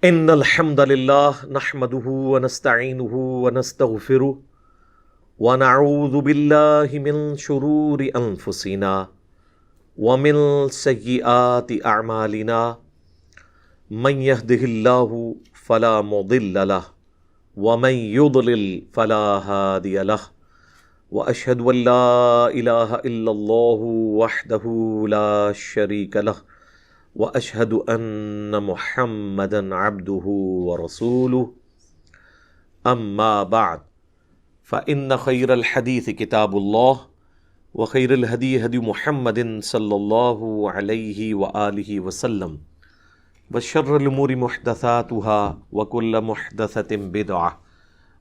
ان الحمد للہ نحمده ونستعینه ونستغفره ونعوذ باللہ من شرور انفسنا ومن سیئات اعمالنا من يهده اللہ فلا مضل له ومن يضلل فلا هادی له واشهد ان لا الہ الا اللہ وحدہ لا شریک له واشهد ان محمدا عبده ورسوله اما بعد فان خیر الحدیث کتاب اللہ وخیر الہدی ہدی محمد صلی اللہ علیہ وآلہ وسلم وشر الامور محدثاتها وكل محدثۃ بدعہ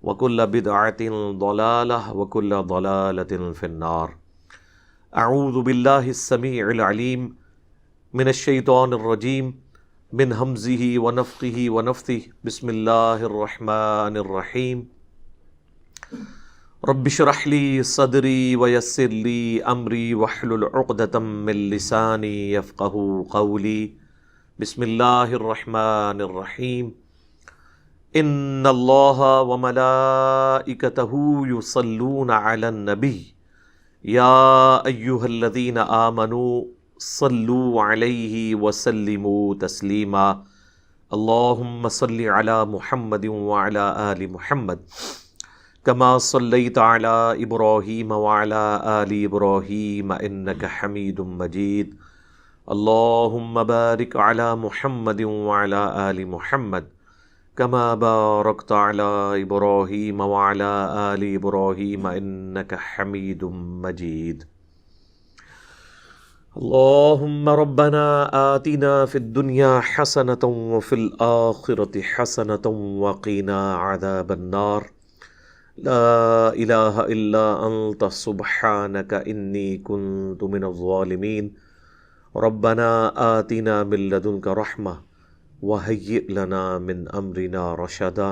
وكل بدعۃ ضلالہ وكل ضلالۃ فی النار۔ اعوذ باللہ السمیع العلیم من الشیطان الرجیم من ہمزہ ونفخہ ونفثہ بسم اللہ الرحمن الرحیم۔ رب اشرح لی صدری ویسر لی امری واحلل عقدۃ من لسانی یفقہوا قولی۔ بسم اللہ الرحمن الرحیم۔ ان اللہ وملائکتہ یصلون علی النبی یا ایہا الذین آمنوا صلوا علیہ وسلموا تسلیما۔ اللہم صل علی محمد وعلی آل محمد کما صلیت علی ابراہیم وعلی آل ابراہیم انک حمید مجید۔ اللہم بارک علی محمد وعلی آل محمد کما بارکت علی ابراہیم وعلی آل ابراہیم انک حمید مجید۔ اللہم ربنا آتنا فی الدنیا حسنة وفی الآخرة حسنة وقنا عذاب النار۔ لا الہ الا انت سبحانک انی کنت من الظالمین۔ ربنا آتنا من لدنک رحمہ وہیئ لنا من امرنا رشدا۔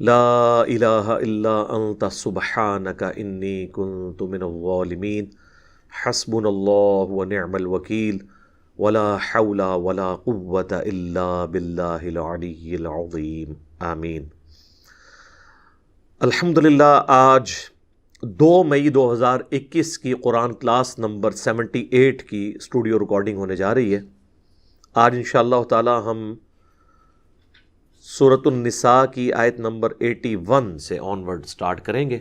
لا الہ الا انت سبحانک انی کنت من الظالمین۔ حسبنا اللہ ونعم الوکیل ولا حول ولا قوة الا باللہ العلی العظیم، آمین۔ الحمدللہ آج 2 مئی 2021 کی قرآن کلاس نمبر 78 کی اسٹوڈیو ریکارڈنگ ہونے جا رہی ہے۔ آج انشاءاللہ تعالی ہم سورۃ النساء کی آیت نمبر 81 سے آنورڈ سٹارٹ کریں گے۔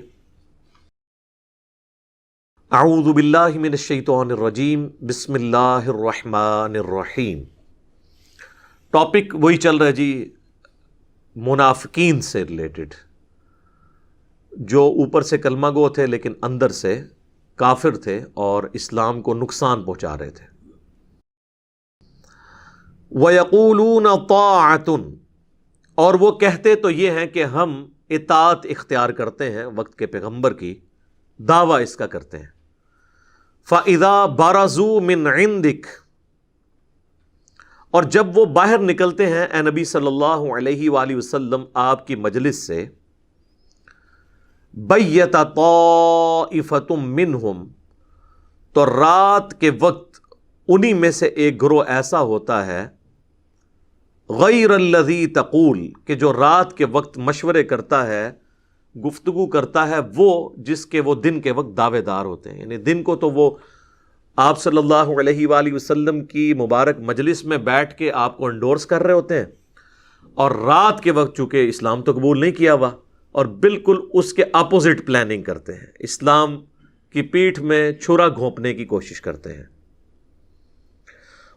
اعوذ باللہ من الشیطان الرجیم، بسم اللہ الرحمن الرحیم۔ ٹاپک وہی چل رہا ہے جی، منافقین سے ریلیٹڈ، جو اوپر سے کلمہ گو تھے لیکن اندر سے کافر تھے اور اسلام کو نقصان پہنچا رہے تھے۔ وَيَقُولُونَ طَاعَةٌ، اور وہ کہتے تو یہ ہیں کہ ہم اطاعت اختیار کرتے ہیں وقت کے پیغمبر کی، دعویٰ اس کا کرتے ہیں۔ فَإِذَا بَرَزُوا مِنْ عِنْدِكَ، اور جب وہ باہر نکلتے ہیں اے نبی صلی اللہ علیہ وآلہ وسلم آپ کی مجلس سے، بَيَّتَ طَائِفَةٌ مِّنْهُمْ، تو رات کے وقت انہی میں سے ایک گروہ ایسا ہوتا ہے، غیر الذی تقول، کہ جو رات کے وقت مشورے کرتا ہے، گفتگو کرتا ہے، وہ جس کے وہ دن کے وقت دعوے دار ہوتے ہیں۔ یعنی دن کو تو وہ آپ صلی اللہ علیہ وآلہ وسلم کی مبارک مجلس میں بیٹھ کے آپ کو انڈورس کر رہے ہوتے ہیں، اور رات کے وقت چونکہ اسلام تو قبول نہیں کیا ہوا اور بالکل اس کے اپوزٹ پلاننگ کرتے ہیں، اسلام کی پیٹھ میں چھرا گھونپنے کی کوشش کرتے ہیں۔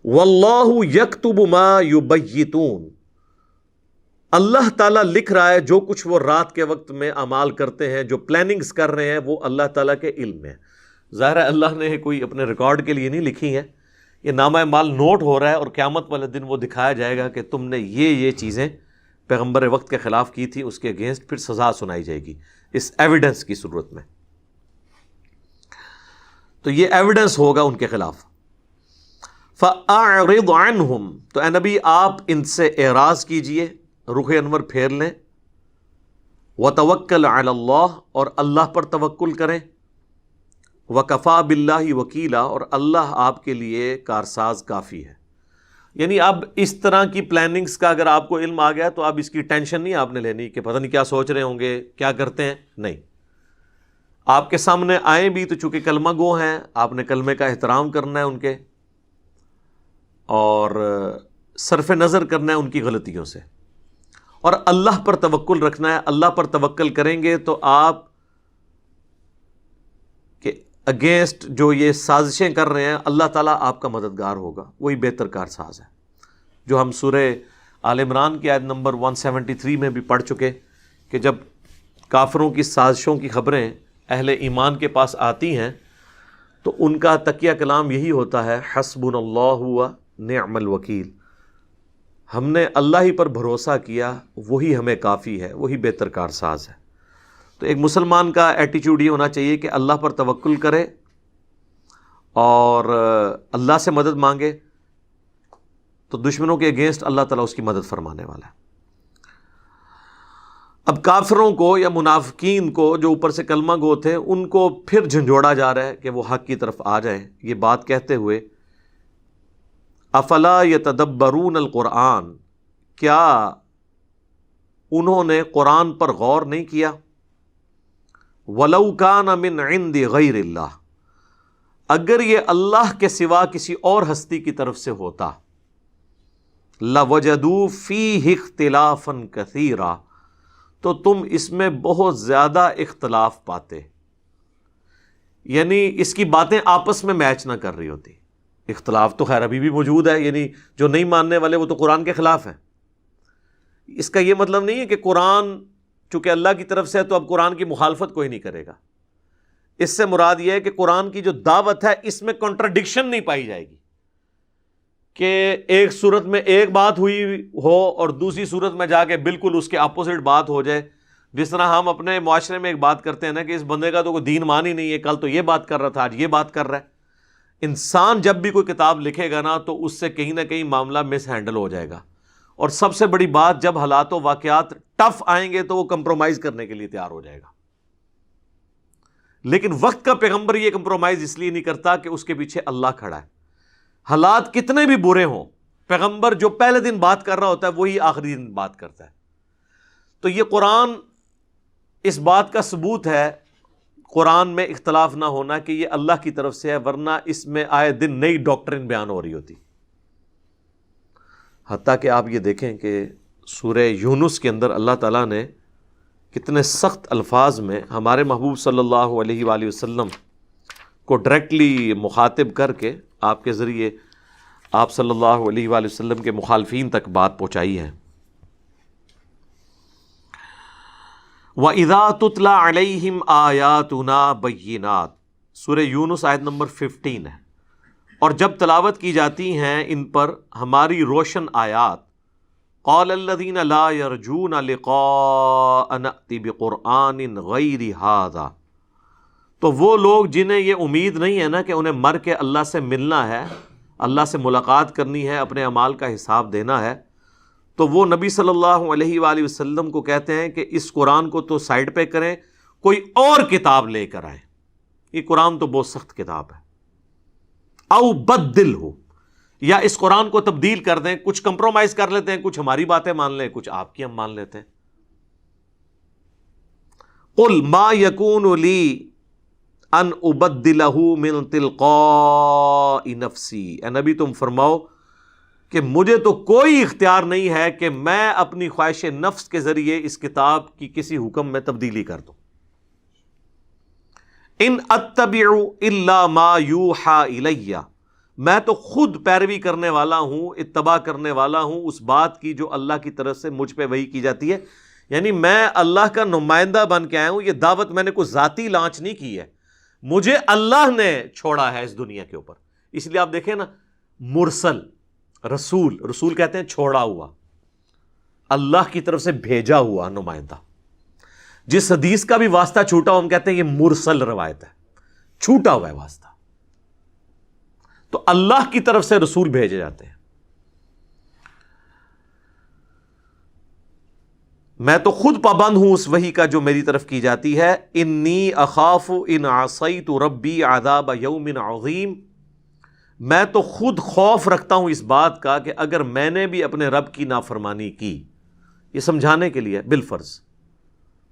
واللہ یکتب ما یبیتون، اللہ تعالیٰ لکھ رہا ہے جو کچھ وہ رات کے وقت میں اعمال کرتے ہیں، جو پلاننگز کر رہے ہیں، وہ اللہ تعالیٰ کے علم میں۔ ظاہر ہے اللہ نے کوئی اپنے ریکارڈ کے لیے نہیں لکھی ہے، یہ نامہ مال نوٹ ہو رہا ہے، اور قیامت والے دن وہ دکھایا جائے گا کہ تم نے یہ چیزیں پیغمبر وقت کے خلاف کی تھی، اس کے اگینسٹ پھر سزا سنائی جائے گی اس ایویڈنس کی صورت میں۔ تو یہ ایویڈنس ہوگا ان کے خلاف۔ فَأَعْرِضْ عَنْهُمْ، تو اے نبی آپ ان سے اعراض کیجئے، رخ انور پھیر لیں۔ وَتَوَكَّلْ عَلَى اللَّهِ، اور اللہ پر توکل کریں۔ وَكَفَى بِاللَّهِ وَكِيلًا، اور اللہ آپ کے لیے کارساز کافی ہے۔ یعنی اب اس طرح کی پلاننگز کا اگر آپ کو علم آ گیا تو اب اس کی ٹینشن نہیں آپ نے لینی کہ پتہ نہیں کیا سوچ رہے ہوں گے، کیا کرتے ہیں، نہیں. آپ کے سامنے آئیں بھی تو چونکہ کلمہ گو ہیں، آپ نے کلمے کا احترام کرنا ہے ان کے، اور صرف نظر کرنا ہے ان کی غلطیوں سے، اور اللہ پر توکل رکھنا ہے. اللہ پر توکل کریں گے تو آپ کے اگینسٹ جو یہ سازشیں کر رہے ہیں اللہ تعالیٰ آپ کا مددگار ہوگا. وہی بہتر کار ساز ہے جو ہم سورہ آل عمران کی آیت نمبر 173 میں بھی پڑھ چکے کہ جب کافروں کی سازشوں کی خبریں اہل ایمان کے پاس آتی ہیں تو ان کا تکیہ کلام یہی ہوتا ہے، حسبنا اللہ و نعم الوکیل. ہم نے اللہ ہی پر بھروسہ کیا، وہی ہمیں کافی ہے، وہی بہتر کار ساز ہے. تو ایک مسلمان کا ایٹیچیوڈ یہ ہونا چاہیے کہ اللہ پر توکل کرے اور اللہ سے مدد مانگے تو دشمنوں کے اگینسٹ اللہ تعالیٰ اس کی مدد فرمانے والا ہے. اب کافروں کو یا منافقین کو جو اوپر سے کلمہ گو تھے ان کو پھر جھنجھوڑا جا رہا ہے کہ وہ حق کی طرف آ جائیں. یہ بات کہتے ہوئے افلا یتدبرون القرآن، کیا انہوں نے قرآن پر غور نہیں کیا؟ ولو کان من عند غیر اللہ، اگر یہ اللہ کے سوا کسی اور ہستی کی طرف سے ہوتا، لوجدوا فیہ اختلافا کثیرا، تو تم اس میں بہت زیادہ اختلاف پاتے. یعنی اس کی باتیں آپس میں میچ نہ کر رہی ہوتی. اختلاف تو خیر ابھی بھی موجود ہے، یعنی جو نہیں ماننے والے وہ تو قرآن کے خلاف ہیں. اس کا یہ مطلب نہیں ہے کہ قرآن چونکہ اللہ کی طرف سے ہے تو اب قرآن کی مخالفت کوئی نہیں کرے گا. اس سے مراد یہ ہے کہ قرآن کی جو دعوت ہے اس میں کنٹراڈکشن نہیں پائی جائے گی کہ ایک صورت میں ایک بات ہوئی ہو اور دوسری صورت میں جا کے بالکل اس کے اپوزٹ بات ہو جائے. جس طرح ہم اپنے معاشرے میں ایک بات کرتے ہیں نا کہ اس بندے کا تو کوئی دین مان ہی نہیں ہے، کل تو یہ بات کر رہا تھا، آج یہ بات کر رہا ہے. انسان جب بھی کوئی کتاب لکھے گا نا تو اس سے کہیں نہ کہیں معاملہ مس ہینڈل ہو جائے گا. اور سب سے بڑی بات، جب حالات و واقعات ٹف آئیں گے تو وہ کمپرومائز کرنے کے لیے تیار ہو جائے گا. لیکن وقت کا پیغمبر یہ کمپرومائز اس لیے نہیں کرتا کہ اس کے پیچھے اللہ کھڑا ہے. حالات کتنے بھی برے ہوں، پیغمبر جو پہلے دن بات کر رہا ہوتا ہے وہی آخری دن بات کرتا ہے. تو یہ قرآن اس بات کا ثبوت ہے، قرآن میں اختلاف نہ ہونا، کہ یہ اللہ کی طرف سے ہے، ورنہ اس میں آئے دن نئی ڈاکٹرن بیان ہو رہی ہوتی. حتیٰ کہ آپ یہ دیکھیں کہ سورہ یونس کے اندر اللہ تعالیٰ نے کتنے سخت الفاظ میں ہمارے محبوب صلی اللہ علیہ وآلہ وسلم کو ڈائریکٹلی مخاطب کر کے آپ کے ذریعے آپ صلی اللہ علیہ وآلہ وسلم کے مخالفین تک بات پہنچائی ہے. وَإِذَا تُتْلَى عَلَيْهِمْ آيَاتُنَا بَيِّنَاتٍ، سورہ یونس آیت نمبر 15 ہے. اور جب تلاوت کی جاتی ہیں ان پر ہماری روشن آیات، قَالَ الَّذِينَ لَا يَرْجُونَ لِقَاءَ نَأْتِ بِقُرْآنٍ غَيْرِ هَذَا، تو وہ لوگ جنہیں یہ امید نہیں ہے نا کہ انہیں مر کے اللہ سے ملنا ہے، اللہ سے ملاقات کرنی ہے، اپنے اعمال کا حساب دینا ہے، تو وہ نبی صلی اللہ علیہ وآلہ وسلم کو کہتے ہیں کہ اس قرآن کو تو سائڈ پہ کریں، کوئی اور کتاب لے کر آئیں. یہ قرآن تو بہت سخت کتاب ہے. او بدل ہو، یا اس قرآن کو تبدیل کر دیں، کچھ کمپرومائز کر لیتے ہیں، کچھ ہماری باتیں مان لیں، کچھ آپ کی ہم مان لیتے ہیں. قل ما یکون لی ان ابدلہ من تلقاء نفسی، اے نبی تم فرماؤ کہ مجھے تو کوئی اختیار نہیں ہے کہ میں اپنی خواہش نفس کے ذریعے اس کتاب کی کسی حکم میں تبدیلی کر دوں. ان اتبع الا ما یوحى الی، میں تو خود پیروی کرنے والا ہوں، اتباع کرنے والا ہوں اس بات کی جو اللہ کی طرف سے مجھ پہ وحی کی جاتی ہے. یعنی میں اللہ کا نمائندہ بن کے آیا ہوں. یہ دعوت میں نے کوئی ذاتی لانچ نہیں کی ہے، مجھے اللہ نے چھوڑا ہے اس دنیا کے اوپر. اس لیے آپ دیکھیں نا، مرسل رسول کہتے ہیں چھوڑا ہوا، اللہ کی طرف سے بھیجا ہوا نمائندہ. جس حدیث کا بھی واسطہ چھوٹا ہو ہم کہتے ہیں یہ مرسل روایت ہے، چھوٹا ہوا ہے واسطہ. تو اللہ کی طرف سے رسول بھیجے جاتے ہیں. میں تو خود پابند ہوں اس وحی کا جو میری طرف کی جاتی ہے. انی اخاف ان عصیت ربی عذاب یوم عظیم، میں تو خود خوف رکھتا ہوں اس بات کا کہ اگر میں نے بھی اپنے رب کی نافرمانی کی، یہ سمجھانے کے لیے بالفرض،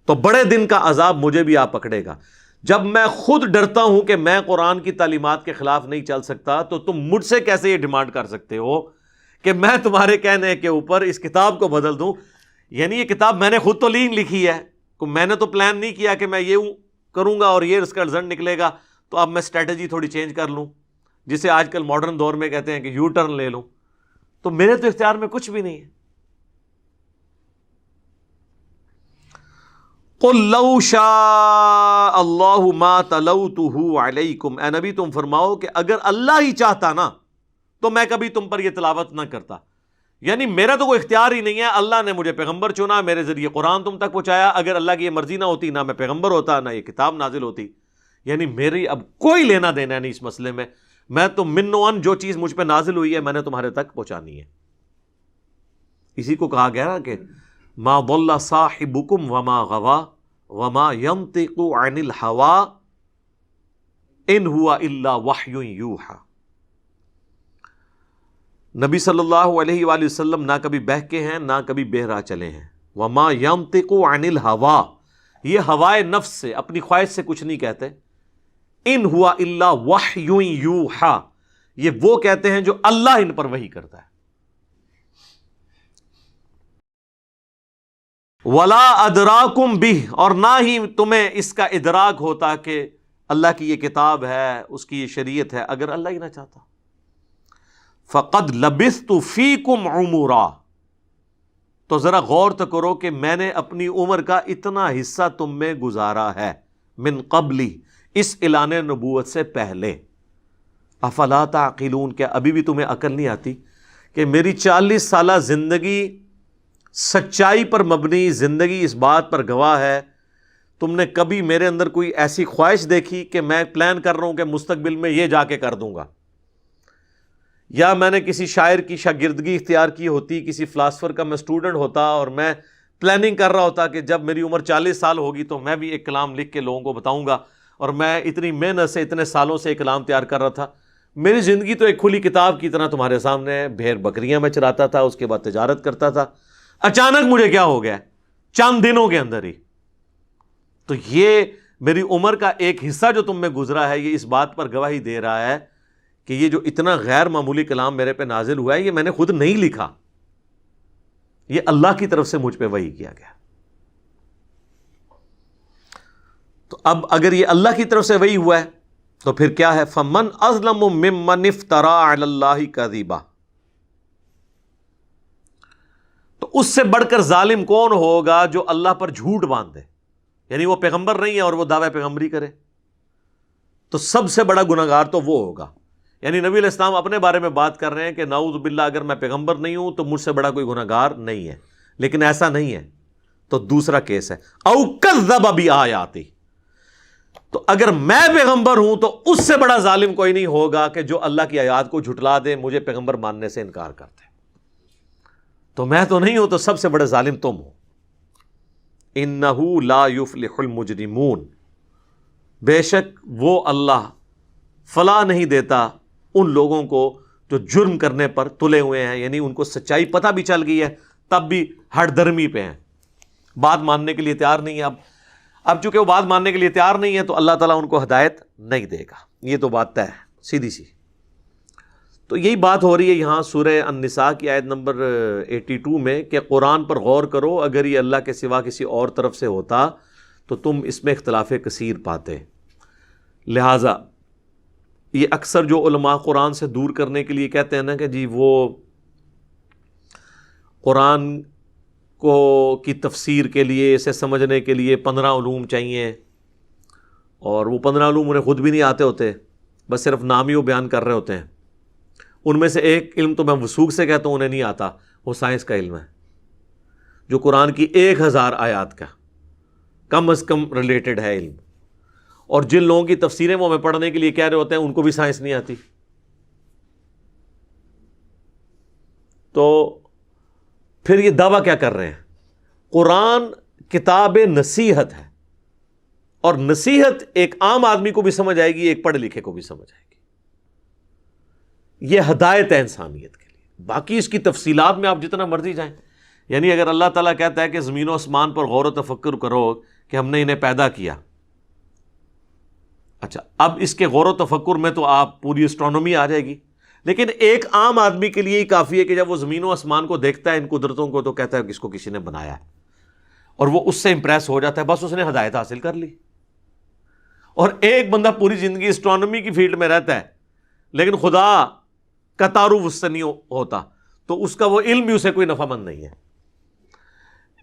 تو بڑے دن کا عذاب مجھے بھی آ پکڑے گا۔ جب میں خود ڈرتا ہوں کہ میں قرآن کی تعلیمات کے خلاف نہیں چل سکتا، تو تم مجھ سے کیسے یہ ڈیمانڈ کر سکتے ہو کہ میں تمہارے کہنے کے اوپر اس کتاب کو بدل دوں؟ یعنی یہ کتاب میں نے خود تو لکھی ہے، میں نے تو پلان نہیں کیا کہ میں یہ کروں گا اور یہ اس کا رزلٹ نکلے گا، تو اب میں اسٹریٹجی تھوڑی چینج کر لوں، جسے آج کل ماڈرن دور میں کہتے ہیں کہ یو ٹرن لے لوں۔ تو میرے تو اختیار میں کچھ بھی نہیں ہے۔ قُلْ لَوْ شَاءَ اللَّهُ مَا تَلَوْتُهُ عَلَيْكُمْ، اے نبی تم فرماؤ کہ اگر اللہ ہی چاہتا نا تو میں کبھی تم پر یہ تلاوت نہ کرتا۔ یعنی میرا تو کوئی اختیار ہی نہیں ہے، اللہ نے مجھے پیغمبر چنا، میرے ذریعے قرآن تم تک پہنچایا، اگر اللہ کی یہ مرضی نہ ہوتی نہ میں پیغمبر ہوتا، نہ یہ کتاب نازل ہوتی۔ یعنی میری اب کوئی لینا دینا نہیں اس مسئلے میں، میں تو من و ان جو چیز مجھ پہ نازل ہوئی ہے میں نے تمہارے تک پہنچانی ہے۔ اسی کو کہا گیا نا کہ ما ضل صاحبکم وما غوا وما ينطق عن الهوى ان هو الا وحی یوحی۔ نبی صلی اللہ علیہ وآلہ وسلم نہ کبھی بہکے ہیں نہ کبھی بہرا چلے ہیں۔ وما ينطق عن الهوى، یہ ہوائے نفس سے، اپنی خواہش سے کچھ نہیں کہتے۔ ان ہوا الا وحی یوحی، یہ وہ کہتے ہیں جو اللہ ان پر وحی کرتا ہے۔ ولا ادراکم بہ، اور نہ ہی تمہیں اس کا ادراک ہوتا کہ اللہ کی یہ کتاب ہے، اس کی یہ شریعت ہے، اگر اللہ ہی نہ چاہتا۔ فقد لبثت فیکم عمرا، تو ذرا غور تو کرو کہ میں نے اپنی عمر کا اتنا حصہ تم میں گزارا ہے، من قبلی، اس اعلان نبوت سے پہلے۔ افلا تعقلون، کیا ابھی بھی تمہیں عقل نہیں آتی کہ میری 40 سالہ زندگی سچائی پر مبنی زندگی اس بات پر گواہ ہے، تم نے کبھی میرے اندر کوئی ایسی خواہش دیکھی کہ میں پلان کر رہا ہوں کہ مستقبل میں یہ جا کے کر دوں گا، یا میں نے کسی شاعر کی شاگردگی اختیار کی ہوتی، کسی فلاسفر کا میں اسٹوڈنٹ ہوتا اور میں پلاننگ کر رہا ہوتا کہ جب میری عمر 40 سال ہوگی تو میں بھی ایک کلام لکھ کے لوگوں کو بتاؤں گا، اور میں اتنی محنت سے اتنے سالوں سے ایک کلام تیار کر رہا تھا۔ میری زندگی تو ایک کھلی کتاب کی طرح تمہارے سامنے ہے، بھیڑ بکریاں میں چراتا تھا، اس کے بعد تجارت کرتا تھا، اچانک مجھے کیا ہو گیا چند دنوں کے اندر ہی۔ تو یہ میری عمر کا ایک حصہ جو تم میں گزرا ہے، یہ اس بات پر گواہی دے رہا ہے کہ یہ جو اتنا غیر معمولی کلام میرے پہ نازل ہوا ہے، یہ میں نے خود نہیں لکھا، یہ اللہ کی طرف سے مجھ پہ وحی کیا گیا۔ تو اب اگر یہ اللہ کی طرف سے وحی ہوا ہے تو پھر کیا ہے؟ فَمَنْ أَظْلَمُ مِمَّنِ افْتَرَىٰ عَلَى اللَّهِ كَذِبًا، تو اس سے بڑھ کر ظالم کون ہوگا جو اللہ پر جھوٹ باندھے، یعنی وہ پیغمبر نہیں ہے اور وہ دعویٰ پیغمبری کرے، تو سب سے بڑا گناہگار تو وہ ہوگا۔ یعنی نبی علیہ السلام اپنے بارے میں بات کر رہے ہیں کہ نعوذ باللہ اگر میں پیغمبر نہیں ہوں تو مجھ سے بڑا کوئی گناہگار نہیں ہے، لیکن ایسا نہیں ہے۔ تو دوسرا کیس ہے او کذب بآیاتی، تو اگر میں پیغمبر ہوں تو اس سے بڑا ظالم کوئی نہیں ہوگا کہ جو اللہ کی آیات کو جھٹلا دے، مجھے پیغمبر ماننے سے انکار کرتے۔ تو میں تو نہیں ہوں، تو سب سے بڑے ظالم تم ہو۔ انہ لا یفلح المجرمون، بے شک وہ اللہ فلاح نہیں دیتا ان لوگوں کو جو جرم کرنے پر تلے ہوئے ہیں، یعنی ان کو سچائی پتہ بھی چل گئی ہے تب بھی ہٹ درمی پہ ہیں، بات ماننے کے لیے تیار نہیں ہے۔ اب چونکہ وہ بات ماننے کے لیے تیار نہیں ہے تو اللہ تعالیٰ ان کو ہدایت نہیں دے گا، یہ تو بات طے ہے سیدھی سی۔ تو یہی بات ہو رہی ہے یہاں سورہ النساء کی آیت نمبر 82 میں کہ قرآن پر غور کرو، اگر یہ اللہ کے سوا کسی اور طرف سے ہوتا تو تم اس میں اختلاف کثیر پاتے۔ لہٰذا یہ اکثر جو علماء قرآن سے دور کرنے کے لیے کہتے ہیں نا کہ جی وہ قرآن کو کی تفسیر کے لیے، اسے سمجھنے کے لیے 15 علوم چاہیے، اور وہ 15 علوم انہیں خود بھی نہیں آتے ہوتے، بس صرف نام ہی وہ بیان کر رہے ہوتے ہیں۔ ان میں سے ایک علم تو میں وثوق سے کہتا ہوں انہیں نہیں آتا، وہ سائنس کا علم ہے، جو قرآن کی 1000 آیات کا کم از کم ریلیٹڈ ہے علم، اور جن لوگوں کی تفسیریں وہ ہمیں پڑھنے کے لیے کہہ رہے ہوتے ہیں ان کو بھی سائنس نہیں آتی۔ تو پھر یہ دعویٰ کیا کر رہے ہیں؟ قرآن کتاب نصیحت ہے، اور نصیحت ایک عام آدمی کو بھی سمجھ آئے گی، ایک پڑھے لکھے کو بھی سمجھ آئے گی۔ یہ ہدایت ہے انسانیت کے لیے. باقی اس کی تفصیلات میں آپ جتنا مرضی جائیں. یعنی اگر اللہ تعالیٰ کہتا ہے کہ زمین و آسمان پر غور و تفکر کرو کہ ہم نے انہیں پیدا کیا، اچھا اب اس کے غور و تفکر میں تو آپ پوری اسٹرانومی آ جائے گی، لیکن ایک عام آدمی کے لیے ہی کافی ہے کہ جب وہ زمین و آسمان کو دیکھتا ہے، ان قدرتوں کو، تو کہتا ہے کہ اس کو کسی نے بنایا ہے، اور وہ اس سے امپریس ہو جاتا ہے، بس اس نے ہدایت حاصل کر لی. اور ایک بندہ پوری زندگی اسٹرانومی کی فیلڈ میں رہتا ہے لیکن خدا کا تعارف اس سے نہیں ہوتا، تو اس کا وہ علم بھی اسے کوئی نفع مند نہیں ہے.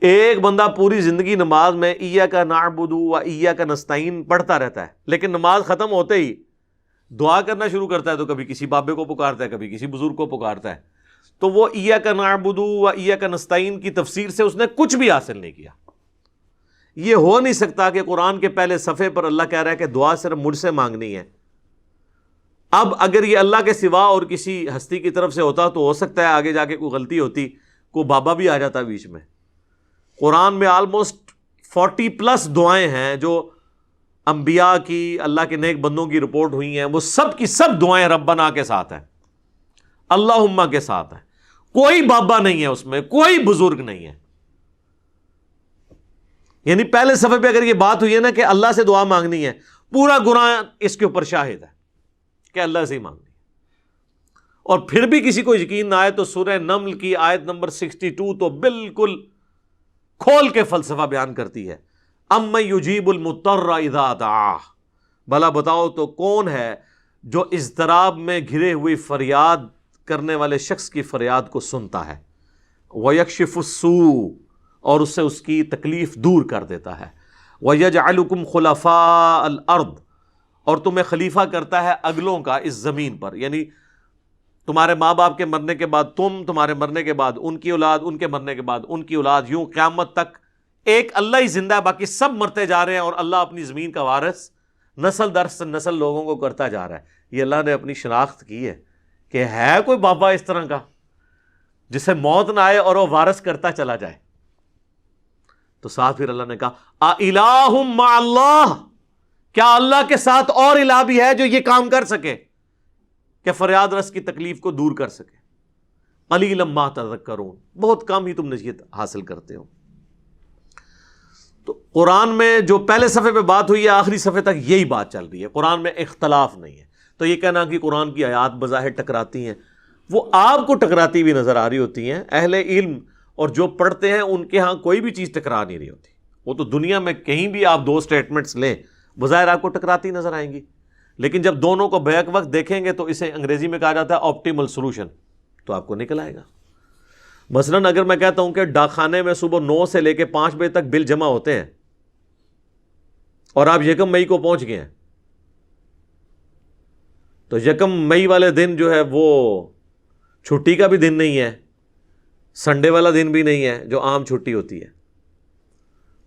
ایک بندہ پوری زندگی نماز میں ایاک نعبد و ایاک نستعین پڑھتا رہتا ہے، لیکن نماز ختم ہوتے ہی دعا کرنا شروع کرتا ہے، تو کبھی کسی بابے کو پکارتا ہے، کبھی کسی بزرگ کو پکارتا ہے، تو وہ ایاک نعبد و ایاک نستعین کی تفسیر سے اس نے کچھ بھی حاصل نہیں کیا. یہ ہو نہیں سکتا کہ قرآن کے پہلے صفحے پر اللہ کہہ رہا ہے کہ دعا صرف مجھ سے مانگنی ہے. اب اگر یہ اللہ کے سوا اور کسی ہستی کی طرف سے ہوتا تو ہو سکتا ہے آگے جا کے کوئی غلطی ہوتی، کوئی بابا بھی آ جاتا بیچ میں. قرآن میں آلموسٹ 40+ دعائیں ہیں جو انبیاء کی، اللہ کے نیک بندوں کی رپورٹ ہوئی ہیں، وہ سب کی سب دعائیں ربنا کے ساتھ ہیں، اللہم کے ساتھ ہیں. کوئی بابا نہیں ہے اس میں، کوئی بزرگ نہیں ہے. یعنی پہلے صفحے پہ اگر یہ بات ہوئی ہے نا کہ اللہ سے دعا مانگنی ہے، پورا قرآن اس کے اوپر شاہد ہے کہ اللہ سے ہی مانگنی ہے. اور پھر بھی کسی کو یقین نہ آئے تو سورہ نمل کی آیت نمبر 62 تو بالکل کھول کے فلسفہ بیان کرتی ہے. امن یجیب المضطر اذا دعاہ، بھلا بتاؤ تو کون ہے جو اضطراب میں گھرے ہوئی فریاد کرنے والے شخص کی فریاد کو سنتا ہے. وَيَكْشِفُ السُّوءَ، اور اس سے اس کی تکلیف دور کر دیتا ہے. وَيَجْعَلُكُمْ خُلَفَاءَ الْأَرْضِ، اور تمہیں خلیفہ کرتا ہے اگلوں کا اس زمین پر. یعنی تمہارے ماں باپ کے مرنے کے بعد تم، تمہارے مرنے کے بعد ان کی اولاد، ان کے مرنے کے بعد ان کی اولاد، یوں قیامت تک ایک اللہ ہی زندہ ہے، باقی سب مرتے جا رہے ہیں، اور اللہ اپنی زمین کا وارث نسل در نسل لوگوں کو کرتا جا رہا ہے. یہ اللہ نے اپنی شناخت کی ہے کہ ہے کوئی بابا اس طرح کا جسے موت نہ آئے اور وہ وارث کرتا چلا جائے. تو ساتھ پھر اللہ نے کہا اِلَٰهٌ مَّعَ اللَّهِ، کیا اللہ کے ساتھ اور الہ بھی ہے جو یہ کام کر سکے کہ فریاد رس کی تکلیف کو دور کر سکے. قلیلا ما تذکرون، بہت کم ہی تم نصیحت حاصل کرتے ہو. تو قرآن میں جو پہلے صفحے پہ بات ہوئی ہے آخری صفحے تک یہی بات چل رہی ہے. قرآن میں اختلاف نہیں ہے. تو یہ کہنا کہ قرآن کی آیات بظاہر ٹکراتی ہیں، وہ آپ کو ٹکراتی بھی نظر آ رہی ہوتی ہیں. اہل علم اور جو پڑھتے ہیں ان کے ہاں کوئی بھی چیز ٹکرا نہیں رہی ہوتی. وہ تو دنیا میں کہیں بھی آپ دو سٹیٹمنٹس لیں بظاہر آپ کو ٹکراتی نظر آئیں گی، لیکن جب دونوں کو بیک وقت دیکھیں گے تو اسے انگریزی میں کہا جاتا ہے آپٹیمل سولوشن، تو آپ کو نکل آئے گا. مثلاً اگر میں کہتا ہوں کہ ڈاک خانے میں صبح 9 سے لے کے 5 بجے تک بل جمع ہوتے ہیں اور آپ 1 مئی کو پہنچ گئے ہیں، تو 1 مئی والے دن جو ہے وہ چھٹی کا بھی دن نہیں ہے، سنڈے والا دن بھی نہیں ہے جو عام چھٹی ہوتی ہے،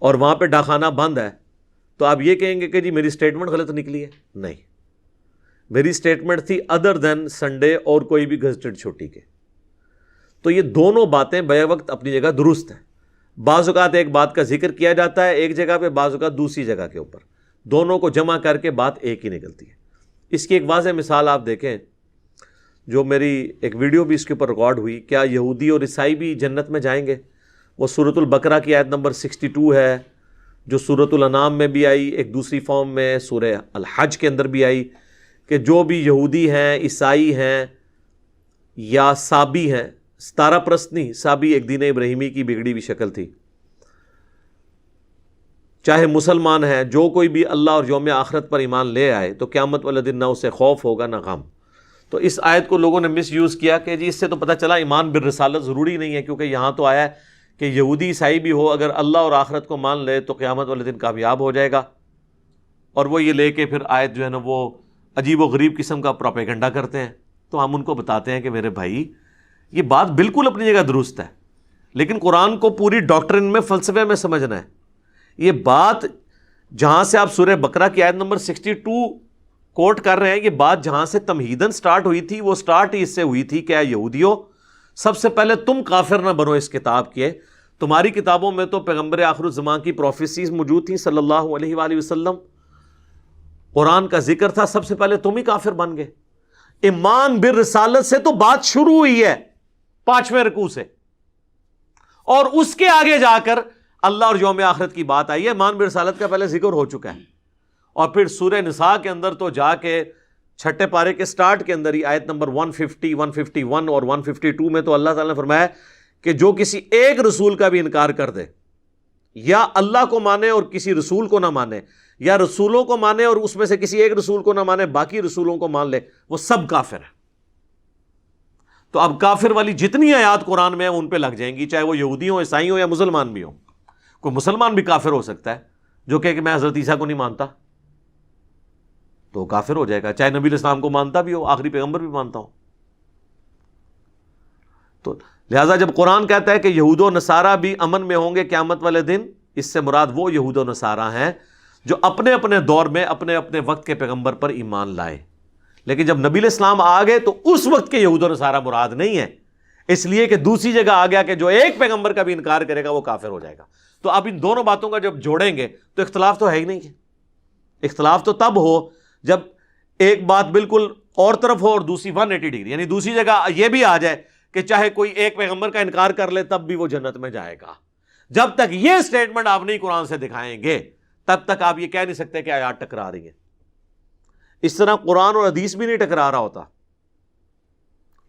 اور وہاں پہ ڈاک خانہ بند ہے، تو آپ یہ کہیں گے کہ جی میری سٹیٹمنٹ غلط نکلی ہے؟ نہیں، میری سٹیٹمنٹ تھی ادر دین سنڈے اور کوئی بھی گزٹڈ چھٹی کے. تو یہ دونوں باتیں بے وقت اپنی جگہ درست ہیں. بعض اوقات ایک بات کا ذکر کیا جاتا ہے ایک جگہ پہ، بعض اوقات دوسری جگہ کے اوپر، دونوں کو جمع کر کے بات ایک ہی نکلتی ہے. اس کی ایک واضح مثال آپ دیکھیں، جو میری ایک ویڈیو بھی اس کے اوپر ریکارڈ ہوئی، کیا یہودی اور عیسائی بھی جنت میں جائیں گے؟ وہ سورۃ البقرہ کی آیت نمبر 62 ہے، جو سورۃ الانعام میں بھی آئی، ایک دوسری فارم میں سورہ الحج کے اندر بھی آئی، کہ جو بھی یہودی ہیں، عیسائی ہیں یا سابی ہیں، ستارہ پرست نہیں، سابی ایک دین ابراہیمی کی بگڑی ہوئی شکل تھی، چاہے مسلمان ہیں، جو کوئی بھی اللہ اور یوم آخرت پر ایمان لے آئے تو قیامت والے دن نہ اسے خوف ہوگا نہ غم. تو اس آیت کو لوگوں نے مس یوز کیا کہ جی اس سے تو پتہ چلا ایمان بالرسالت ضروری نہیں ہے، کیونکہ یہاں تو آیا ہے کہ یہودی عیسائی بھی ہو اگر اللہ اور آخرت کو مان لے تو قیامت والے دن کامیاب ہو جائے گا. اور وہ یہ لے کے پھر آیت جو ہے نا وہ عجیب و غریب قسم کا پروپیگنڈا کرتے ہیں. تو ہم ان کو بتاتے ہیں کہ میرے بھائی یہ بات بالکل اپنی جگہ درست ہے، لیکن قرآن کو پوری ڈاکٹرن میں، فلسفے میں سمجھنا ہے. یہ بات جہاں سے آپ سورہ بقرہ کی آیت نمبر 62 کوٹ کر رہے ہیں، یہ بات جہاں سے تمہیدن سٹارٹ ہوئی تھی، وہ سٹارٹ ہی اس سے ہوئی تھی کہ اے یہودیو، سب سے پہلے تم کافر نہ بنو اس کتاب کے. تمہاری کتابوں میں تو پیغمبر آخر الزمان کی پروفیسیز موجود تھیں صلی اللہ علیہ وآلہ وسلم، قرآن کا ذکر تھا، سب سے پہلے تم ہی کافر بن گئے. ایمان بالرسالت سے تو بات شروع ہوئی ہے 5ویں رکوع سے، اور اس کے آگے جا کر اللہ اور یوم آخرت کی بات آئی ہے۔ ایمان بالرسالت کا پہلے ذکر ہو چکا ہے، اور پھر سورہ نساء کے اندر تو جا کے 6 پارے کے سٹارٹ کے اندر ہی آیت نمبر 150، 151 اور 152 میں تو اللہ تعالیٰ نے فرمایا کہ جو کسی ایک رسول کا بھی انکار کر دے، یا اللہ کو مانے اور کسی رسول کو نہ مانے، یا رسولوں کو مانے اور اس میں سے کسی ایک رسول کو نہ مانے باقی رسولوں کو مان لے، وہ سب کافر ہے۔ تو اب کافر والی جتنی آیات قرآن میں ہیں ان پہ لگ جائیں گی، چاہے وہ یہودی ہوں، عیسائی ہوں یا مسلمان بھی ہوں۔ کوئی مسلمان بھی کافر ہو سکتا ہے جو کہ میں حضرت عیسیٰ کو نہیں مانتا، تو وہ کافر ہو جائے گا، چاہے نبی علیہ السلام کو مانتا بھی ہو، آخری پیغمبر بھی مانتا ہو۔ تو لہٰذا جب قرآن کہتا ہے کہ یہود و نصارہ بھی امن میں ہوں گے قیامت والے دن، اس سے مراد وہ یہود و نصارہ ہیں جو اپنے اپنے دور میں اپنے اپنے وقت کے پیغمبر پر ایمان لائے، لیکن جب نبی علیہ السلام آ گئے تو اس وقت کے یہود و نصارہ مراد نہیں ہے، اس لیے کہ دوسری جگہ آ گیا کہ جو ایک پیغمبر کا بھی انکار کرے گا وہ کافر ہو جائے گا۔ تو اب ان دونوں باتوں کا جب جوڑیں گے تو اختلاف تو ہے ہی نہیں ہے۔ اختلاف تو تب ہو جب ایک بات بالکل اور طرف ہو اور دوسری 180 ڈگری، یعنی دوسری جگہ یہ بھی آ جائے کہ چاہے کوئی ایک پیغمبر کا انکار کر لے تب بھی وہ جنت میں جائے گا۔ جب تک یہ سٹیٹمنٹ آپ نہیں قرآن سے دکھائیں گے تب تک آپ یہ کہہ نہیں سکتے کہ آیات ٹکرا رہی ہیں۔ اس طرح قرآن اور حدیث بھی نہیں ٹکرا رہا ہوتا،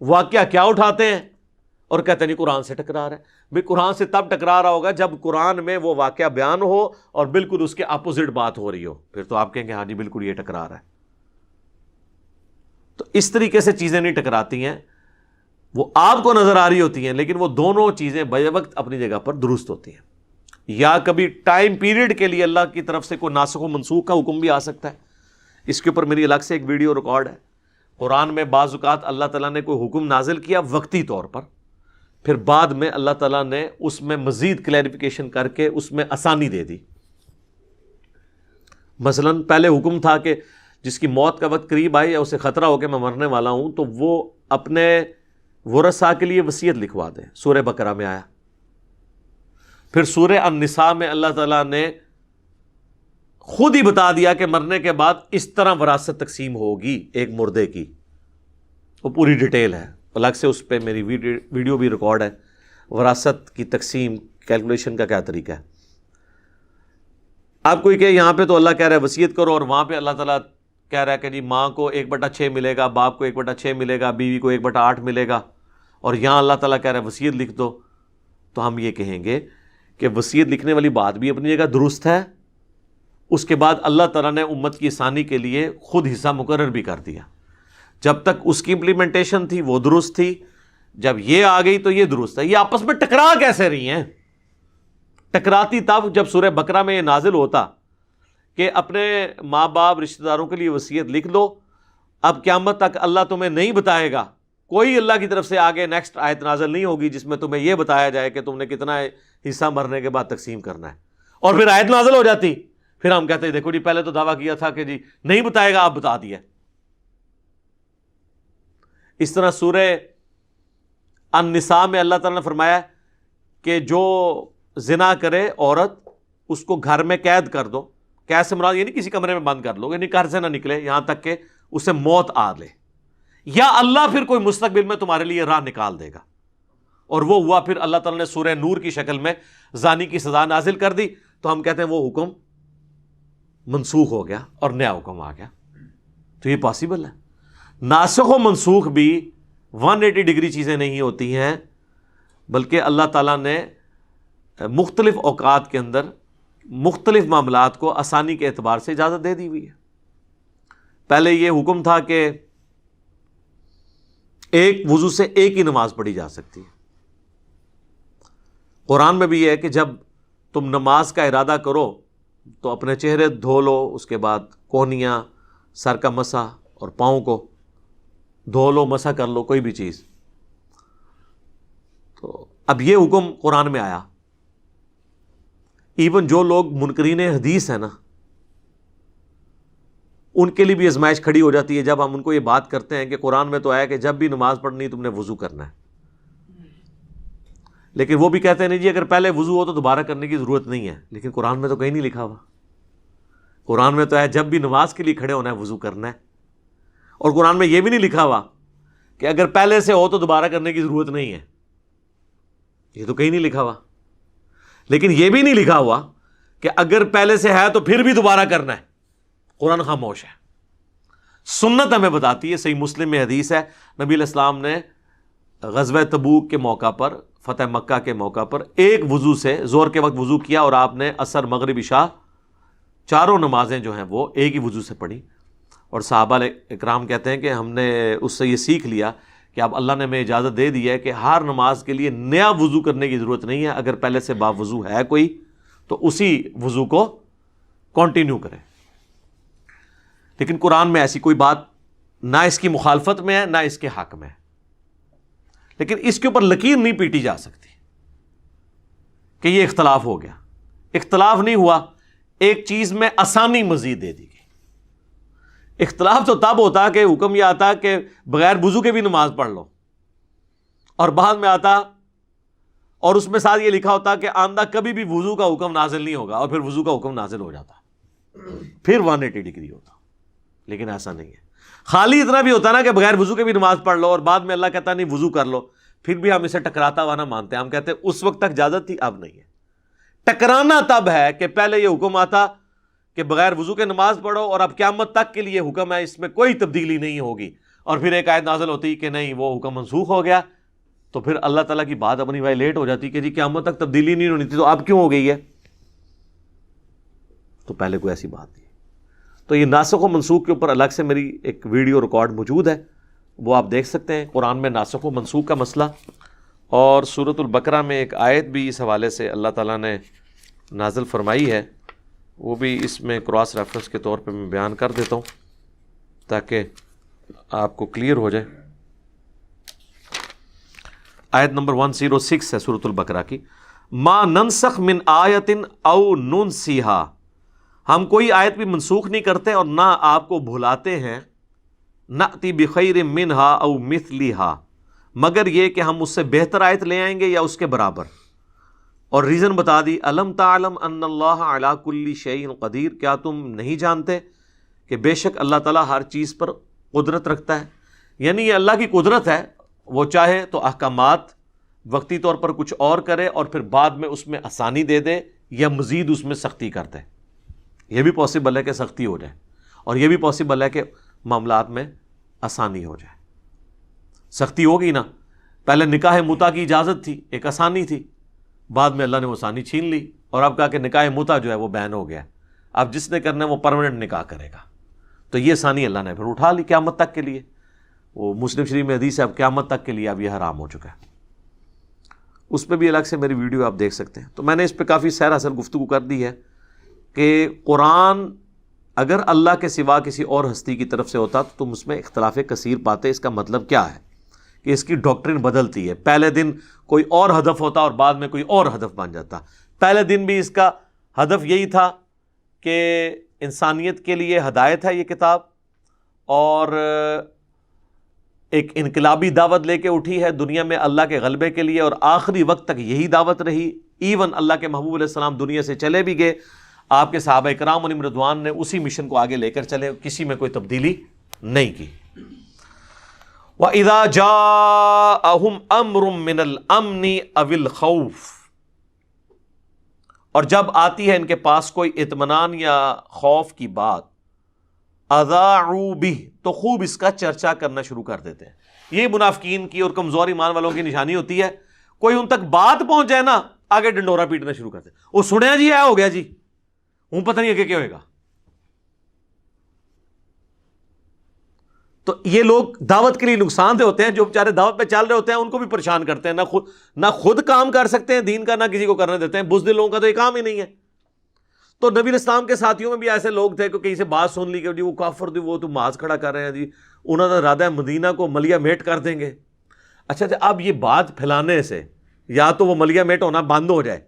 واقعہ کیا اٹھاتے ہیں اور کہتے نہیں قرآن سے ٹکرا رہا ہے۔ بھئی قرآن سے تب ٹکرا رہا ہوگا جب قرآن میں وہ واقعہ بیان ہو اور بالکل اس کے اپوزٹ بات ہو رہی ہو، پھر تو آپ کہیں گے ہاں جی بالکل یہ ٹکرا رہا ہے۔ تو اس طریقے سے چیزیں نہیں ٹکراتی ہیں، وہ آپ کو نظر آ رہی ہوتی ہیں لیکن وہ دونوں چیزیں بے وقت اپنی جگہ پر درست ہوتی ہیں۔ یا کبھی ٹائم پیریڈ کے لیے اللہ کی طرف سے کوئی ناسخ و منسوخ کا حکم بھی آ سکتا ہے، اس کے اوپر میری الگ سے ایک ویڈیو ریکارڈ ہے۔ قرآن میں بعض اوقات اللہ تعالیٰ نے کوئی حکم نازل کیا وقتی طور پر، پھر بعد میں اللہ تعالیٰ نے اس میں مزید کلیریفیکیشن کر کے اس میں آسانی دے دی۔ مثلا پہلے حکم تھا کہ جس کی موت کا وقت قریب آئی یا اسے خطرہ ہو کہ میں مرنے والا ہوں تو وہ اپنے ورثاء کے لیے وصیت لکھوا دے، سورہ بقرہ میں آیا۔ پھر سورہ النساء میں اللہ تعالیٰ نے خود ہی بتا دیا کہ مرنے کے بعد اس طرح وراثت تقسیم ہوگی ایک مردے کی، وہ پوری ڈیٹیل ہے، الگ سے اس پہ میری ویڈیو بھی ریکارڈ ہے، وراثت کی تقسیم کیلکولیشن کا کیا طریقہ ہے۔ آپ کوئی کہ یہاں پہ تو اللہ کہہ رہا ہے وصیت کرو، اور وہاں پہ اللہ تعالیٰ کہہ رہا ہے کہ جی ماں کو 1/6 ملے گا، باپ کو 1/6 ملے گا، بیوی کو 1/8 ملے گا، اور یہاں اللہ تعالیٰ کہہ رہا ہے وصیت لکھ دو، تو ہم یہ کہیں گے کہ وصیت لکھنے والی بات بھی اپنی جگہ درست ہے۔ اس کے بعد اللہ تعالیٰ نے امت کی آسانی کے لیے خود حصہ مقرر بھی کر دیا۔ جب تک اس کی امپلیمنٹیشن تھی وہ درست تھی، جب یہ آ گئی تو یہ درست ہے۔ یہ آپس میں ٹکرا کیسے رہی ہیں؟ ٹکراتی تب جب سورہ بقرہ میں یہ نازل ہوتا کہ اپنے ماں باپ رشتہ داروں کے لیے وصیت لکھ لو، اب قیامت تک اللہ تمہیں نہیں بتائے گا، کوئی اللہ کی طرف سے آگے نیکسٹ آیت نازل نہیں ہوگی جس میں تمہیں یہ بتایا جائے کہ تم نے کتنا حصہ مرنے کے بعد تقسیم کرنا ہے۔ اور پھر آیت نازل ہو جاتی، پھر ہم کہتے ہیں دیکھو جی پہلے تو دعویٰ کیا تھا کہ جی نہیں بتائے گا، آپ بتا دیا۔ اس طرح سورہ النساء میں اللہ تعالیٰ نے فرمایا کہ جو زنا کرے عورت اس کو گھر میں قید کر دو، قید سے مراد یہ نہیں کسی کمرے میں بند کر لو، یعنی گھر سے نہ نکلے یہاں تک کہ اسے موت آ لے، یا اللہ پھر کوئی مستقبل میں تمہارے لیے راہ نکال دے گا۔ اور وہ ہوا، پھر اللہ تعالیٰ نے سورہ نور کی شکل میں زانی کی سزا نازل کر دی، تو ہم کہتے ہیں وہ حکم منسوخ ہو گیا اور نیا حکم آ گیا۔ تو یہ پاسبل ہے۔ ناسخ و منسوخ بھی 180 ڈگری چیزیں نہیں ہوتی ہیں، بلکہ اللہ تعالیٰ نے مختلف اوقات کے اندر مختلف معاملات کو آسانی کے اعتبار سے اجازت دے دی ہوئی ہے۔ پہلے یہ حکم تھا کہ ایک وضو سے ایک ہی نماز پڑھی جا سکتی ہے۔ قرآن میں بھی یہ ہے کہ جب تم نماز کا ارادہ کرو تو اپنے چہرے دھو لو، اس کے بعد کونیاں، سر کا مسح اور پاؤں کو دھو لو، مسح کر لو، کوئی بھی چیز۔ تو اب یہ حکم قرآن میں آیا۔ ایون جو لوگ منکرین حدیث ہیں نا، ان کے لیے بھی آزمائش کھڑی ہو جاتی ہے جب ہم ان کو یہ بات کرتے ہیں کہ قرآن میں تو آیا کہ جب بھی نماز پڑھنی تم نے وضو کرنا ہے، لیکن وہ بھی کہتے ہیں نہیں جی اگر پہلے وضو ہو تو دوبارہ کرنے کی ضرورت نہیں ہے، لیکن قرآن میں تو کہیں نہیں لکھا ہوا۔ قرآن میں تو ہے جب بھی نماز کے لیے کھڑے ہونا ہے وضو کرنا ہے، اور قرآن میں یہ بھی نہیں لکھا ہوا کہ اگر پہلے سے ہو تو دوبارہ کرنے کی ضرورت نہیں ہے، یہ تو کہیں نہیں لکھا ہوا. لیکن یہ بھی نہیں لکھا ہوا کہ اگر پہلے سے ہے تو پھر بھی دوبارہ کرنا ہے. قرآن خاموش ہے. سنت ہمیں بتاتی ہے، صحیح مسلم میں حدیث ہے، نبی علیہ السلام نے غزوہ تبوک کے موقع پر، فتح مکہ کے موقع پر ایک وضو سے ظہر کے وقت وضو کیا، اور آپ نے عصر مغرب عشاء چاروں نمازیں جو ہیں وہ ایک ہی وضو سے پڑھی. اور صحابہ اکرام کہتے ہیں کہ ہم نے اس سے یہ سیکھ لیا کہ اب اللہ نے ہمیں اجازت دے دی ہے کہ ہر نماز کے لیے نیا وضو کرنے کی ضرورت نہیں ہے، اگر پہلے سے با وضو ہے کوئی تو اسی وضو کو کنٹینیو کرے. لیکن قرآن میں ایسی کوئی بات نہ اس کی مخالفت میں ہے نہ اس کے حق میں ہے، لیکن اس کے اوپر لکیر نہیں پیٹی جا سکتی کہ یہ اختلاف ہو گیا. اختلاف نہیں ہوا، ایک چیز میں آسانی مزید دے دی گئی. اختلاف تو تب ہوتا کہ حکم یہ آتا کہ بغیر وضو کے بھی نماز پڑھ لو، اور بعد میں آتا اور اس میں ساتھ یہ لکھا ہوتا کہ آئندہ کبھی بھی وضو کا حکم نازل نہیں ہوگا، اور پھر وضو کا حکم نازل ہو جاتا، پھر 180 ڈگری ہوتا. لیکن ایسا نہیں ہے. خالی اتنا بھی ہوتا نا کہ بغیر وضو کے بھی نماز پڑھ لو، اور بعد میں اللہ کہتا نہیں وضو کر لو، پھر بھی ہم اسے ٹکراتا ہوا نہ مانتے ہیں. ہم کہتے ہیں اس وقت تک اجازت تھی، اب نہیں ہے. ٹکرانا تب ہے کہ پہلے یہ حکم آتا کہ بغیر وضو کے نماز پڑھو، اور اب قیامت تک کے لیے حکم ہے، اس میں کوئی تبدیلی نہیں ہوگی، اور پھر ایک آیت نازل ہوتی کہ نہیں وہ حکم منسوخ ہو گیا، تو پھر اللہ تعالیٰ کی بات اپنی وائلیٹ ہو جاتی کہ جی قیامت تک تبدیلی نہیں ہونی تھی تو اب کیوں ہو گئی ہے. تو پہلے کوئی ایسی بات نہیں. تو یہ ناسخ و منسوخ کے اوپر الگ سے میری ایک ویڈیو ریکارڈ موجود ہے، وہ آپ دیکھ سکتے ہیں. قرآن میں ناسخ و منسوخ کا مسئلہ، اور سورۃ البقرہ میں ایک آیت بھی اس حوالے سے اللہ تعالیٰ نے نازل فرمائی ہے، وہ بھی اس میں کراس ریفرنس کے طور پہ میں بیان کر دیتا ہوں تاکہ آپ کو کلیئر ہو جائے. آیت نمبر 106 ہے سورۃ البقرہ کی. ما ننسخ من آیت او ننسیہا، ہم کوئی آیت بھی منسوخ نہیں کرتے اور نہ آپ کو بھلاتے ہیں. نأتی بخیر منہا او مثلہا، مگر یہ کہ ہم اس سے بہتر آیت لے آئیں گے یا اس کے برابر. اور ریزن بتا دی، الم تعلم ان اللہ علی کل شیء قدیر، کیا تم نہیں جانتے کہ بے شک اللہ تعالیٰ ہر چیز پر قدرت رکھتا ہے. یعنی یہ اللہ کی قدرت ہے، وہ چاہے تو احکامات وقتی طور پر کچھ اور کرے اور پھر بعد میں اس میں آسانی دے دے، یا مزید اس میں سختی کر دے. یہ بھی پاسبل ہے کہ سختی ہو جائے، اور یہ بھی پاسبل ہے کہ معاملات میں آسانی ہو جائے. سختی ہوگی نا، پہلے نکاح متع کی اجازت تھی، ایک آسانی تھی، بعد میں اللہ نے وہ آسانی چھین لی اور اب کہا کہ نکاح متع جو ہے وہ بین ہو گیا، اب جس نے کرنا ہے وہ پرماننٹ نکاح کرے گا. تو یہ آسانی اللہ نے پھر اٹھا لی قیامت تک کے لیے. وہ مسلم شریف میں حدیث ہے اب قیامت تک کے لیے اب یہ حرام ہو چکا ہے. اس پہ بھی الگ سے میری ویڈیو آپ دیکھ سکتے ہیں. تو میں نے اس پہ کافی سیر اصل گفتگو کر دی ہے کہ قرآن اگر اللہ کے سوا کسی اور ہستی کی طرف سے ہوتا تو تم اس میں اختلاف کثیر پاتے. اس کا مطلب کیا ہے کہ اس کی ڈاکٹرن بدلتی ہے. پہلے دن کوئی اور ہدف ہوتا اور بعد میں کوئی اور ہدف بن جاتا. پہلے دن بھی اس کا ہدف یہی تھا کہ انسانیت کے لیے ہدایت ہے یہ کتاب، اور ایک انقلابی دعوت لے کے اٹھی ہے دنیا میں اللہ کے غلبے کے لیے، اور آخری وقت تک یہی دعوت رہی. ایون اللہ کے محبوب علیہ السلام دنیا سے چلے بھی گئے، آپ کے صحابہ کرام علیہم رضوان نے اسی مشن کو آگے لے کر چلے، کسی میں کوئی تبدیلی نہیں کی. وَإِذَا جَاءَهُمْ أَمْرٌ مِّنَ الْأَمْنِ أَوِ الْخَوْفِ، اور جب آتی ہے ان کے پاس کوئی اطمینان یا خوف کی بات، اذاعوا بہ، تو خوب اس کا چرچا کرنا شروع کر دیتے ہیں. یہ منافقین کی اور کمزور ایمان والوں کی نشانی ہوتی ہے. کوئی ان تک بات پہنچ جائے نا، آگے ڈنڈورا پیٹنا شروع کرتے ہیں. وہ سنیا جی، ہو گیا جی، ہوں پتہ نہیں ہے کیا ہوئے گا. تو یہ لوگ دعوت کے لیے نقصان دہ ہوتے ہیں. جو بیچارے دعوت پہ چل رہے ہوتے ہیں ان کو بھی پریشان کرتے ہیں، نہ خود کام کر سکتے ہیں دین کا، نہ کسی کو کرنے دیتے ہیں. بزدل لوگوں کا تو یہ کام ہی نہیں ہے. تو نبی الاسلام کے ساتھیوں میں بھی ایسے لوگ تھے کہ کہیں سے بات سن لی کہ جی وہ کافر تھی، وہ تو ماز کھڑا کر رہے ہیں جی، انہوں نے ارادہ ہے مدینہ کو ملیہ میٹ کر دیں گے. اچھا اب یہ بات پھیلانے سے یا تو وہ ملیہ میٹ ہونا بند ہو جائے،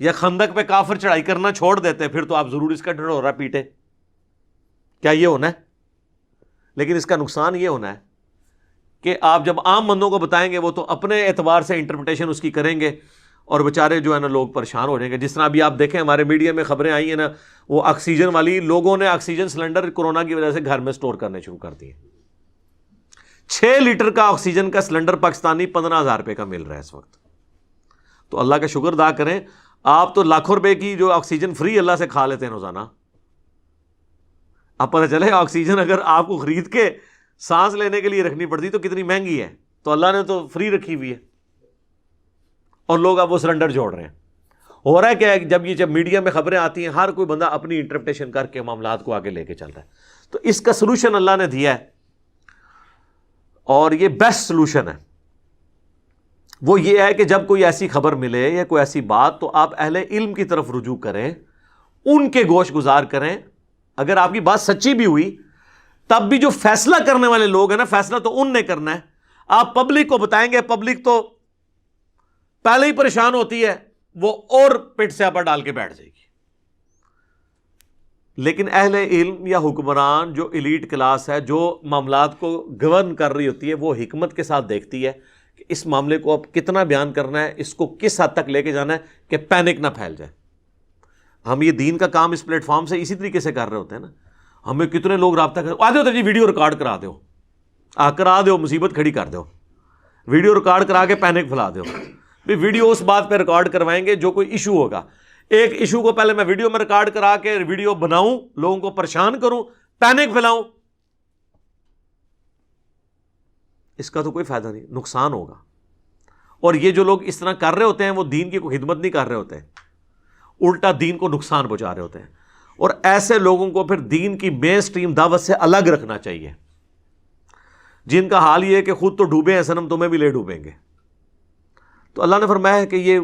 یا خندق پہ کافر چڑھائی کرنا چھوڑ دیتے، پھر تو آپ ضرور اس کا ڈنڈورا پیٹے. کیا یہ ہونا ہے؟ لیکن اس کا نقصان یہ ہونا ہے کہ آپ جب عام بندوں کو بتائیں گے وہ تو اپنے اعتبار سے انٹرپریٹیشن اس کی کریں گے، اور بیچارے جو ہے نا لوگ پریشان ہو جائیں گے. جس طرح ابھی آپ دیکھیں ہمارے میڈیا میں خبریں آئی ہیں نا، وہ آکسیجن والی، لوگوں نے آکسیجن سلنڈر کورونا کی وجہ سے گھر میں سٹور کرنے شروع کر دیے. 6 لیٹر کا آکسیجن کا سلنڈر پاکستانی 15,000 روپے کا مل رہا ہے اس وقت. تو اللہ کا شکر ادا کریں. آپ تو لاکھوں روپے کی جو آکسیجن فری اللہ سے کھا لیتے ہیں روزانہ. اب پتہ چلے آکسیجن اگر آپ کو خرید کے سانس لینے کے لیے رکھنی پڑتی تو کتنی مہنگی ہے. تو اللہ نے تو فری رکھی ہوئی ہے اور لوگ اب وہ سلنڈر جوڑ رہے ہیں. ہو رہا ہے کیا ہے، جب میڈیا میں خبریں آتی ہیں ہر کوئی بندہ اپنی انٹرپریٹیشن کر کے معاملات کو آگے لے کے چل رہا ہے. تو اس کا سلوشن اللہ نے دیا ہے اور یہ بیسٹ سلوشن ہے. وہ یہ ہے کہ جب کوئی ایسی خبر ملے یا کوئی ایسی بات تو آپ اہل علم کی طرف رجوع کریں، ان کے گوش گزار کریں. اگر آپ کی بات سچی بھی ہوئی تب بھی جو فیصلہ کرنے والے لوگ ہیں نا، فیصلہ تو ان نے کرنا ہے. آپ پبلک کو بتائیں گے، پبلک تو پہلے ہی پریشان ہوتی ہے، وہ اور پیٹ سے آپا ڈال کے بیٹھ جائے گی. لیکن اہل علم یا حکمران جو ایلیٹ کلاس ہے، جو معاملات کو گورن کر رہی ہوتی ہے، وہ حکمت کے ساتھ دیکھتی ہے کہ اس معاملے کو اب کتنا بیان کرنا ہے، اس کو کس حد تک لے کے جانا ہے کہ پینک نہ پھیل جائے. ہم یہ دین کا کام اس پلیٹ فارم سے اسی طریقے سے کر رہے ہوتے ہیں نا. ہمیں کتنے لوگ رابطہ کر آتے ہوتے جی ویڈیو ریکارڈ کرا دو، کرا دو، مصیبت کھڑی کر دو، ویڈیو ریکارڈ کرا کے پینک پھیلا دو. ویڈیو اس بات پہ ریکارڈ کروائیں گے جو کوئی ایشو ہوگا. ایک ایشو کو پہلے میں ویڈیو میں ریکارڈ کرا کے ویڈیو بناؤں، لوگوں کو پریشان کروں، پینک پھیلاؤں، اس کا تو کوئی فائدہ نہیں، نقصان ہوگا. اور یہ جو لوگ اس طرح کر رہے ہوتے ہیں وہ دین کی کوئی خدمت نہیں کر رہے ہوتے ہیں، الٹا دین کو نقصان پہنچا رہے ہوتے ہیں. اور ایسے لوگوں کو پھر دین کی مین سٹریم دعوت سے الگ رکھنا چاہیے، جن کا حال یہ ہے کہ خود تو ڈوبے ہیں صنم تمہیں بھی لے ڈوبیں گے. تو اللہ نے فرمایا ہے کہ یہ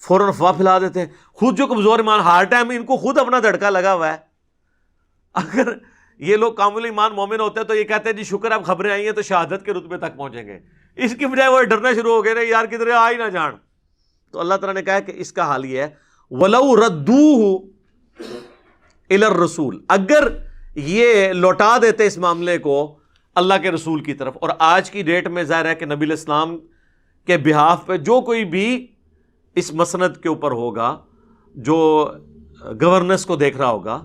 فوراً افواہ پھیلا دیتے ہیں. خود جو کمزور ایمان، ہارٹ ہے، ان کو خود اپنا دھڑکا لگا ہوا ہے. اگر یہ لوگ کامل ایمان مومن ہوتے ہیں تو یہ کہتے ہیں جی شکر اب خبریں آئی ہیں تو شہادت کے رتبے تک پہنچیں گے. اس کی بجائے وہ ڈرنا شروع ہو گئے نا، یار کدھر آ ہی نہ جان. تو اللہ تعالیٰ نے کہا کہ اس کا حال یہ ہے وَلَوْ رَدُّوهُ إِلَى الرَّسُولِ، اگر یہ لوٹا دیتے اس معاملے کو اللہ کے رسول کی طرف. اور آج کی ڈیٹ میں ظاہر ہے کہ نبی علیہ السلام کے بہاف پہ جو کوئی بھی اس مسند کے اوپر ہوگا، جو گورننس کو دیکھ رہا ہوگا،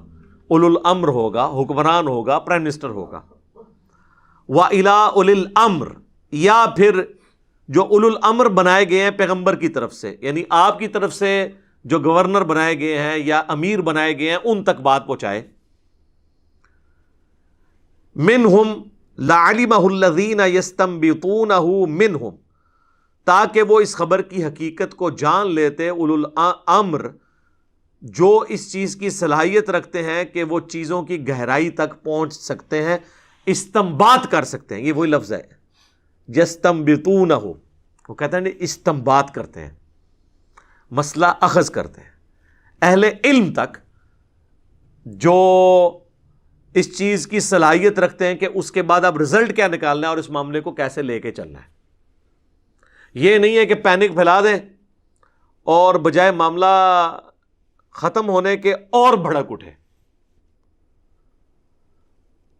اولو الامر ہوگا، حکمران ہوگا، پرائم منسٹر ہوگا، وَإِلَىٰ أُولِي الْأَمْرِ، یا پھر جو اولو الامر بنائے گئے ہیں پیغمبر کی طرف سے، یعنی آپ کی طرف سے جو گورنر بنائے گئے ہیں یا امیر بنائے گئے ہیں، ان تک بات پہنچائے. مِنْهُمْ لَعَلِمَهُ الَّذِينَ يَسْتَنبِطُونَهُ مِنْهُمْ، تاکہ وہ اس خبر کی حقیقت کو جان لیتے اولو الامر، جو اس چیز کی صلاحیت رکھتے ہیں کہ وہ چیزوں کی گہرائی تک پہنچ سکتے ہیں، استنباط کر سکتے ہیں. یہ وہی لفظ ہے یستنبطونہ، وہ کہتے ہیں استنباط کرتے ہیں، مسئلہ اخذ کرتے ہیں. اہل علم تک جو اس چیز کی صلاحیت رکھتے ہیں کہ اس کے بعد اب رزلٹ کیا نکالنا ہے اور اس معاملے کو کیسے لے کے چلنا ہے. یہ نہیں ہے کہ پینک پھیلا دیں اور بجائے معاملہ ختم ہونے کے اور بھڑک اٹھے.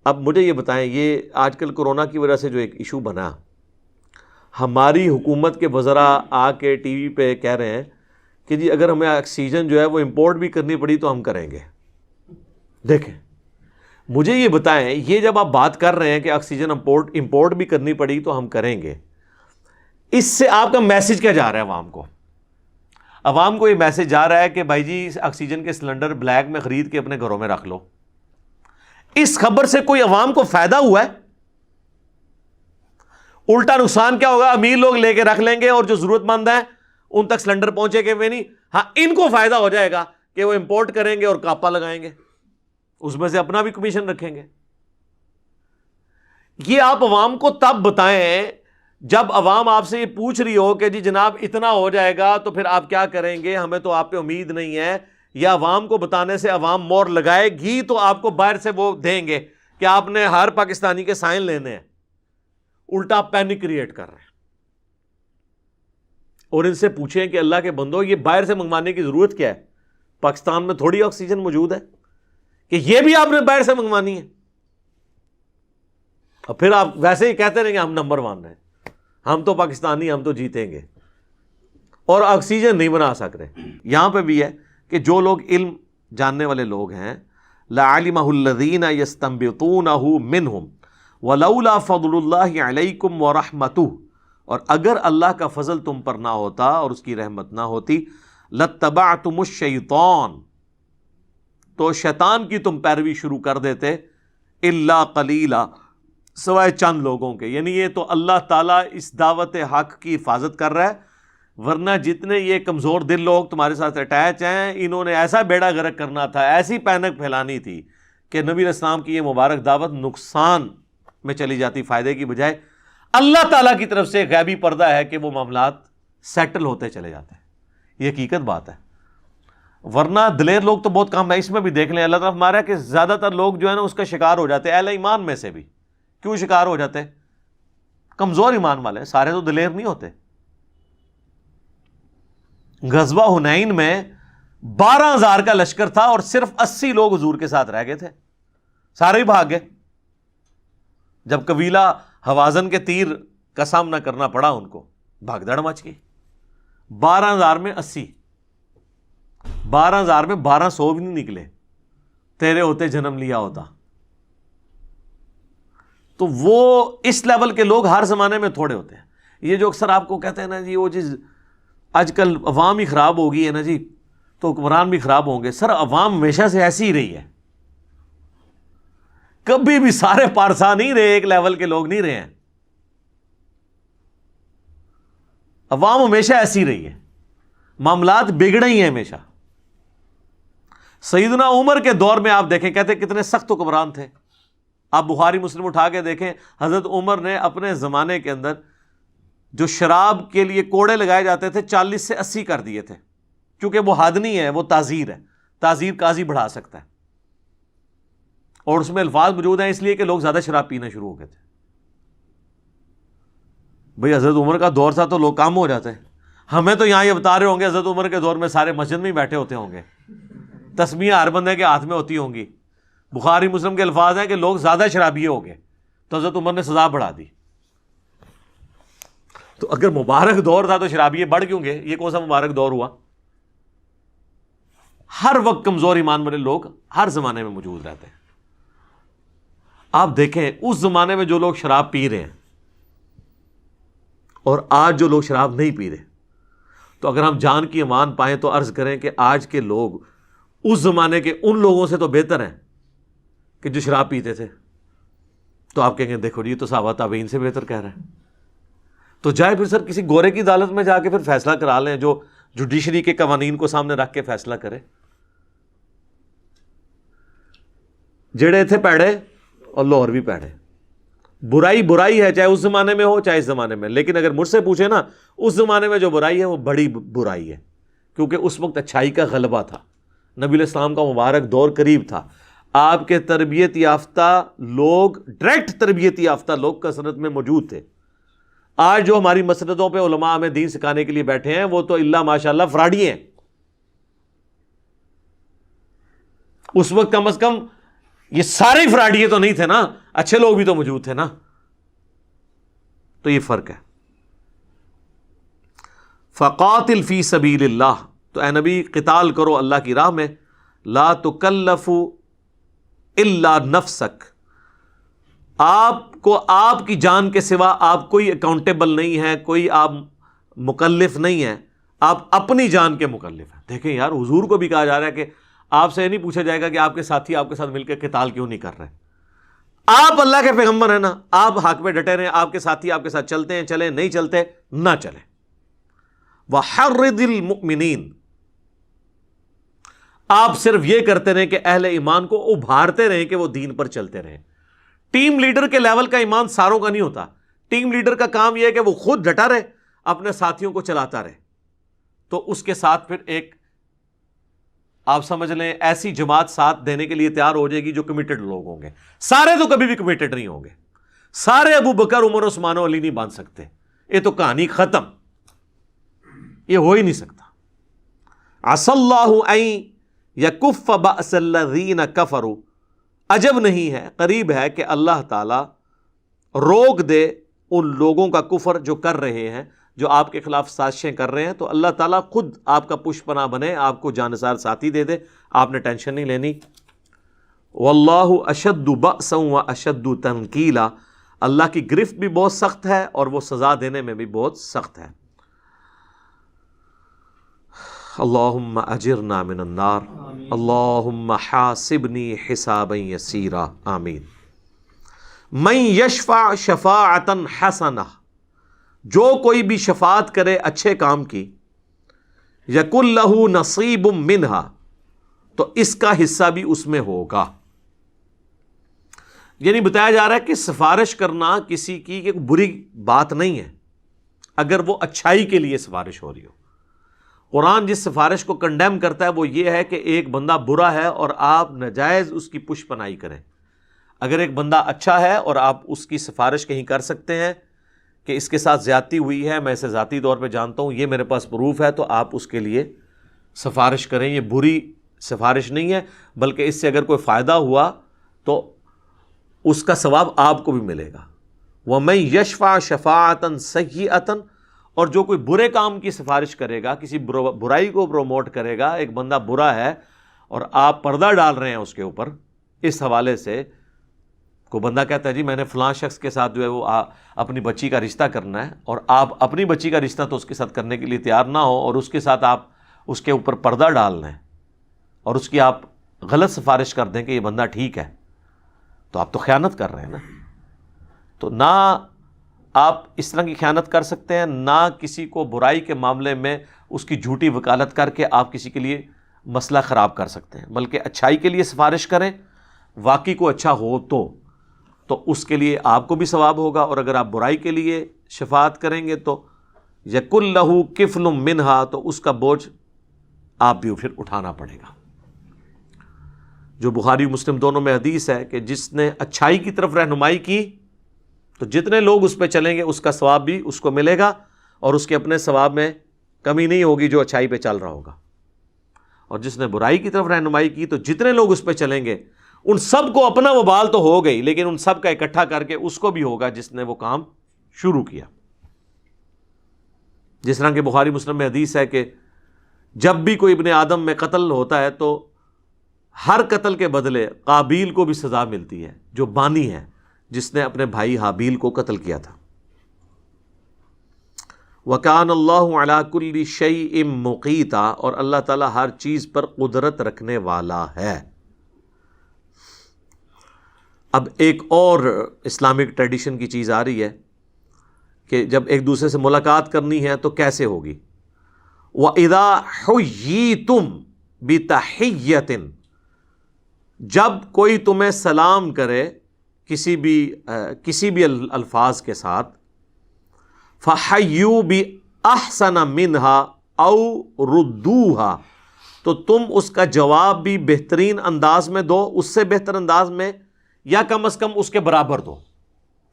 اب مجھے یہ بتائیں، یہ آج کل کورونا کی وجہ سے جو ایک ایشو بنا، ہماری حکومت کے وزراء آ کے ٹی وی پہ کہہ رہے ہیں کہ جی اگر ہمیں آکسیجن جو ہے وہ امپورٹ بھی کرنی پڑی تو ہم کریں گے. دیکھیں مجھے یہ بتائیں، یہ جب آپ بات کر رہے ہیں کہ آکسیجن امپورٹ بھی کرنی پڑی تو ہم کریں گے، اس سے آپ کا میسج کیا جا رہا ہے عوام کو؟ عوام کو یہ میسج جا رہا ہے کہ بھائی جی آکسیجن کے سلنڈر بلیک میں خرید کے اپنے گھروں میں رکھ لو. اس خبر سے کوئی عوام کو فائدہ ہوا ہے؟ الٹا نقصان کیا ہوگا؟ امیر لوگ لے کے رکھ لیں گے اور جو ضرورت مند ہیں ان تک سلنڈر پہنچے گے نہیں. ہاں ان کو فائدہ ہو جائے گا کہ وہ امپورٹ کریں گے اور کاپا لگائیں گے، اس میں سے اپنا بھی کمیشن رکھیں گے. یہ آپ عوام کو تب بتائیں جب عوام آپ سے یہ پوچھ رہی ہو کہ جی جناب اتنا ہو جائے گا تو پھر آپ کیا کریں گے، ہمیں تو آپ پہ امید نہیں ہے. یا عوام کو بتانے سے عوام مور لگائے گی تو آپ کو باہر سے وہ دیں گے کہ آپ نے ہر پاکستانی کے سائن لینے ہیں. الٹا پینک کریٹ کر رہے ہیں. اور ان سے پوچھیں کہ اللہ کے بندو یہ باہر سے منگوانے کی ضرورت کیا ہے؟ پاکستان میں تھوڑی آکسیجن موجود ہے کہ یہ بھی آپ نے باہر سے منگوانی ہے؟ اور پھر آپ ویسے ہی کہتے رہیں کہ ہم نمبر 1 ہیں، ہم تو پاکستانی، ہم تو جیتیں گے، اور آکسیجن نہیں بنا سکتے. یہاں پہ بھی ہے کہ جو لوگ علم جاننے والے لوگ ہیں، لَعَلِمَهُ الَّذِينَ يَسْتَنبِطُونَهُ مِنْهُمْ وَلَوْلَا فَضْلُ اللَّهِ عَلَيْكُمْ وَرَحْمَتُهُ، اور اگر اللہ کا فضل تم پر نہ ہوتا اور اس کی رحمت نہ ہوتی، لَاتَّبَعْتُمُ الشَّيْطَانَ، تو شیطان کی تم پیروی شروع کر دیتے، اِلَّا قَلِيلًا، سوائے چند لوگوں کے۔ یعنی یہ تو اللہ تعالیٰ اس دعوت حق کی حفاظت کر رہا ہے، ورنہ جتنے یہ کمزور دل لوگ تمہارے ساتھ اٹیچ ہیں، انہوں نے ایسا بیڑا غرق کرنا تھا، ایسی پینک پھیلانی تھی کہ نبی علیہ السلام کی یہ مبارک دعوت نقصان میں چلی جاتی فائدے کی بجائے۔ اللہ تعالیٰ کی طرف سے غیبی پردہ ہے کہ وہ معاملات سیٹل ہوتے چلے جاتے ہیں، یہ حقیقت بات ہے۔ ورنہ دلیر لوگ تو بہت کم ہے، اس میں بھی دیکھ لیں اللہ تعالیٰ ہمارا کہ زیادہ تر لوگ جو ہے نا اس کا شکار ہو جاتے ہیں، اہل ایمان میں سے بھی۔ کیوں شکار ہو جاتے ہیں؟ کمزور ایمان والے ہیں، سارے تو دلیر نہیں ہوتے۔ غزوہ حنین میں 12,000 کا لشکر تھا اور صرف 80 لوگ حضور کے ساتھ رہ گئے تھے، سارے ہی بھاگ گئے۔ جب قبیلہ حوازن کے تیر کا سامنا کرنا پڑا ان کو، بھاگ دڑ مچ گئی۔ 12,000 میں 80، 12,000 میں 1,200 بھی نہیں نکلے، تیرے ہوتے جنم لیا ہوتا۔ تو وہ اس لیول کے لوگ ہر زمانے میں تھوڑے ہوتے ہیں۔ یہ جو اکثر آپ کو کہتے ہیں نا جی وہ چیز آج کل عوام ہی خراب ہو گئی ہے نا جی، تو حکمران بھی خراب ہوں گے۔ سر عوام ہمیشہ سے ایسی ہی رہی ہے، کبھی بھی سارے پارسا نہیں رہے، ایک لیول کے لوگ نہیں رہے ہیں۔ عوام ہمیشہ ایسی رہی ہے، معاملات بگڑے ہی ہیں ہمیشہ۔ سیدنا عمر کے دور میں آپ دیکھیں، کہتے کتنے سخت حکمران تھے۔ آپ بخاری مسلم اٹھا کے دیکھیں، حضرت عمر نے اپنے زمانے کے اندر جو شراب کے لیے کوڑے لگائے جاتے تھے 40 سے 80 کر دیے تھے، کیونکہ وہ حد نہیں ہے، وہ تعزیر ہے۔ تعزیر قاضی بڑھا سکتا ہے، اور اس میں الفاظ موجود ہیں اس لیے کہ لوگ زیادہ شراب پینا شروع ہو گئے تھے۔ بھئی حضرت عمر کا دور تھا تو لوگ کام ہو جاتے ہیں۔ ہمیں تو یہاں یہ بتا رہے ہوں گے حضرت عمر کے دور میں سارے مسجد میں ہی بیٹھے ہوتے ہوں گے، تسبیحیں ہر بندے کے ہاتھ میں ہوتی ہوں گی۔ بخاری مسلم کے الفاظ ہیں کہ لوگ زیادہ شرابیے ہو گئے، تو حضرت عمر نے سزا بڑھا دی۔ تو اگر مبارک دور تھا تو شرابیے بڑھ کیوں گئے؟ یہ کون سا مبارک دور ہوا؟ ہر وقت کمزور ایمان والے لوگ ہر زمانے میں موجود رہتے ہیں۔ آپ دیکھیں اس زمانے میں جو لوگ شراب پی رہے ہیں اور آج جو لوگ شراب نہیں پی رہے، تو اگر ہم جان کی امان پائیں تو عرض کریں کہ آج کے لوگ اس زمانے کے ان لوگوں سے تو بہتر ہیں کہ جو شراب پیتے تھے۔ تو آپ کہیں گے دیکھو جی تو صحابہ تابعین سے بہتر کہہ رہے ہیں، تو جائے پھر سر کسی گورے کی عدالت میں جا کے پھر فیصلہ کرا لیں، جو جوڈیشری کے قوانین کو سامنے رکھ کے فیصلہ کرے۔ جڑے تھے پیڑے اور لاہور بھی پیڑے۔ برائی برائی ہے، چاہے اس زمانے میں ہو چاہے اس زمانے میں، لیکن اگر مجھ سے پوچھے نا، اس زمانے میں جو برائی ہے وہ بڑی برائی ہے، کیونکہ اس وقت اچھائی کا غلبہ تھا، نبی علیہ السلام کا مبارک دور قریب تھا، آپ کے تربیت یافتہ لوگ، ڈائریکٹ تربیت یافتہ لوگ کثرت میں موجود تھے۔ آج جو ہماری مسجدوں پہ علماء ہمیں دین سکھانے کے لیے بیٹھے ہیں وہ تو اللہ ماشاءاللہ فراڈی ہیں۔ اس وقت کم از کم یہ سارے فراڈیے تو نہیں تھے نا، اچھے لوگ بھی تو موجود تھے نا۔ تو یہ فرق ہے۔ فقاتل فی سبیل اللہ، تو اے نبی قتال کرو اللہ کی راہ میں، لا تکلف الا نفسک، آپ کو آپ کی جان کے سوا آپ کوئی اکاؤنٹیبل نہیں ہے، کوئی آپ مکلف نہیں ہے، آپ اپنی جان کے مکلف ہیں۔ دیکھیں یار حضور کو بھی کہا جا رہا ہے کہ آپ سے نہیں پوچھا جائے گا کہ آپ کے ساتھی آپ کے ساتھ مل کے قتال کیوں نہیں کر رہے۔ آپ اللہ کے پیغمبر ہیں نا، آپ حق پہ ڈٹے رہیں، آپ کے ساتھی آپ کے ساتھ چلتے ہیں چلیں، نہیں چلتے نہ چلیں۔ وحرض المؤمنین، آپ صرف یہ کرتے رہیں کہ اہل ایمان کو ابھارتے رہیں کہ وہ دین پر چلتے رہیں۔ ٹیم لیڈر کے لیول کا ایمان ساروں کا نہیں ہوتا، ٹیم لیڈر کا کام یہ ہے کہ وہ خود ڈٹا رہے، اپنے ساتھیوں کو چلاتا رہے، تو اس کے ساتھ پھر ایک آپ سمجھ لیں ایسی جماعت ساتھ دینے کے لیے تیار ہو جائے گی جو کمیٹڈ لوگ ہوں گے۔ سارے تو کبھی بھی کمیٹڈ نہیں ہوں گے، سارے ابو بکر عمر عثمان و علی نہیں باندھ سکتے، یہ تو کہانی ختم، یہ ہو ہی نہیں سکتا۔ عسى اللہ ان یکف بأس الذین کفروا، عجب نہیں ہے، قریب ہے کہ اللہ تعالی روک دے ان لوگوں کا کفر جو کر رہے ہیں، جو آپ کے خلاف سازشیں کر رہے ہیں، تو اللہ تعالیٰ خود آپ کا پشت پناہ بنے، آپ کو جانثار ساتھی دے دے، آپ نے ٹینشن نہیں لینی۔ واللہ اشد بأسا واشد تنکیلا، اللہ کی گرفت بھی بہت سخت ہے اور وہ سزا دینے میں بھی بہت سخت ہے۔ اللہم اجرنا من النار، اللہم حاسبنی حسابا یسیرا، آمین۔ من یشفع شفاعتا حسنہ، جو کوئی بھی شفاعت کرے اچھے کام کی، یکن لہ نصیب منہا، تو اس کا حصہ بھی اس میں ہوگا۔ یعنی بتایا جا رہا ہے کہ سفارش کرنا کسی کی ایک بری بات نہیں ہے اگر وہ اچھائی کے لیے سفارش ہو رہی ہو۔ قرآن جس سفارش کو کنڈیم کرتا ہے وہ یہ ہے کہ ایک بندہ برا ہے اور آپ ناجائز اس کی پش پناہی کریں۔ اگر ایک بندہ اچھا ہے اور آپ اس کی سفارش کہیں کر سکتے ہیں کہ اس کے ساتھ زیادتی ہوئی ہے، میں اسے ذاتی طور پہ جانتا ہوں، یہ میرے پاس پروف ہے، تو آپ اس کے لیے سفارش کریں۔ یہ بری سفارش نہیں ہے، بلکہ اس سے اگر کوئی فائدہ ہوا تو اس کا ثواب آپ کو بھی ملے گا۔ وَمَن يَشْفَعْ شَفَاعَةً سَيِّئَةً، اور جو کوئی برے کام کی سفارش کرے گا، کسی برائی کو پروموٹ کرے گا، ایک بندہ برا ہے اور آپ پردہ ڈال رہے ہیں اس کے اوپر، اس حوالے سے کوئی بندہ کہتا ہے جی میں نے فلاں شخص کے ساتھ جو ہے وہ اپنی بچی کا رشتہ کرنا ہے، اور آپ اپنی بچی کا رشتہ تو اس کے ساتھ کرنے کے لیے تیار نہ ہو اور اس کے ساتھ آپ اس کے اوپر پردہ ڈال رہے ہیں اور اس کی آپ غلط سفارش کر دیں کہ یہ بندہ ٹھیک ہے، تو آپ تو خیانت کر رہے ہیں نا۔ تو نہ آپ اس طرح کی خیانت کر سکتے ہیں، نہ کسی کو برائی کے معاملے میں اس کی جھوٹی وکالت کر کے آپ کسی کے لیے مسئلہ خراب کر سکتے ہیں، بلکہ اچھائی کے لیے سفارش کریں، واقعی کو اچھا ہو تو اس کے لیے آپ کو بھی ثواب ہوگا، اور اگر آپ برائی کے لیے شفاعت کریں گے تو یکن لہ کفل منہا، تو اس کا بوجھ آپ بھی پھر اٹھانا پڑے گا۔ جو بخاری مسلم دونوں میں حدیث ہے کہ جس نے اچھائی کی طرف رہنمائی کی تو جتنے لوگ اس پہ چلیں گے اس کا ثواب بھی اس کو ملے گا، اور اس کے اپنے ثواب میں کمی نہیں ہوگی جو اچھائی پہ چل رہا ہوگا۔ اور جس نے برائی کی طرف رہنمائی کی تو جتنے لوگ اس پہ چلیں گے ان سب کو اپنا وبال تو ہو گئی، لیکن ان سب کا اکٹھا کر کے اس کو بھی ہوگا جس نے وہ کام شروع کیا۔ جس طرح کہ بخاری مسلم میں حدیث ہے کہ جب بھی کوئی ابن آدم میں قتل ہوتا ہے تو ہر قتل کے بدلے قابیل کو بھی سزا ملتی ہے، جو بانی ہے، جس نے اپنے بھائی حابیل کو قتل کیا تھا۔ وَكَانَ اللَّهُ عَلَى كُلِّ شَيْءٍ مُقِيتًا، اور اللہ تعالیٰ ہر چیز پر قدرت رکھنے والا ہے۔ اب ایک اور اسلامک ٹریڈیشن کی چیز آ رہی ہے کہ جب ایک دوسرے سے ملاقات کرنی ہے تو کیسے ہوگی۔ وَإِذَا حُيِّيتُمْ بِتَحِيَّةٍ، جب کوئی تمہیں سلام کرے کسی بھی الفاظ کے ساتھ، فَحَيُّوا بِأَحْسَنَ مِنْهَا أَوْ رُدُّوهَا، تو تم اس کا جواب بھی بہترین انداز میں دو، اس سے بہتر انداز میں، یا کم از کم اس کے برابر دو۔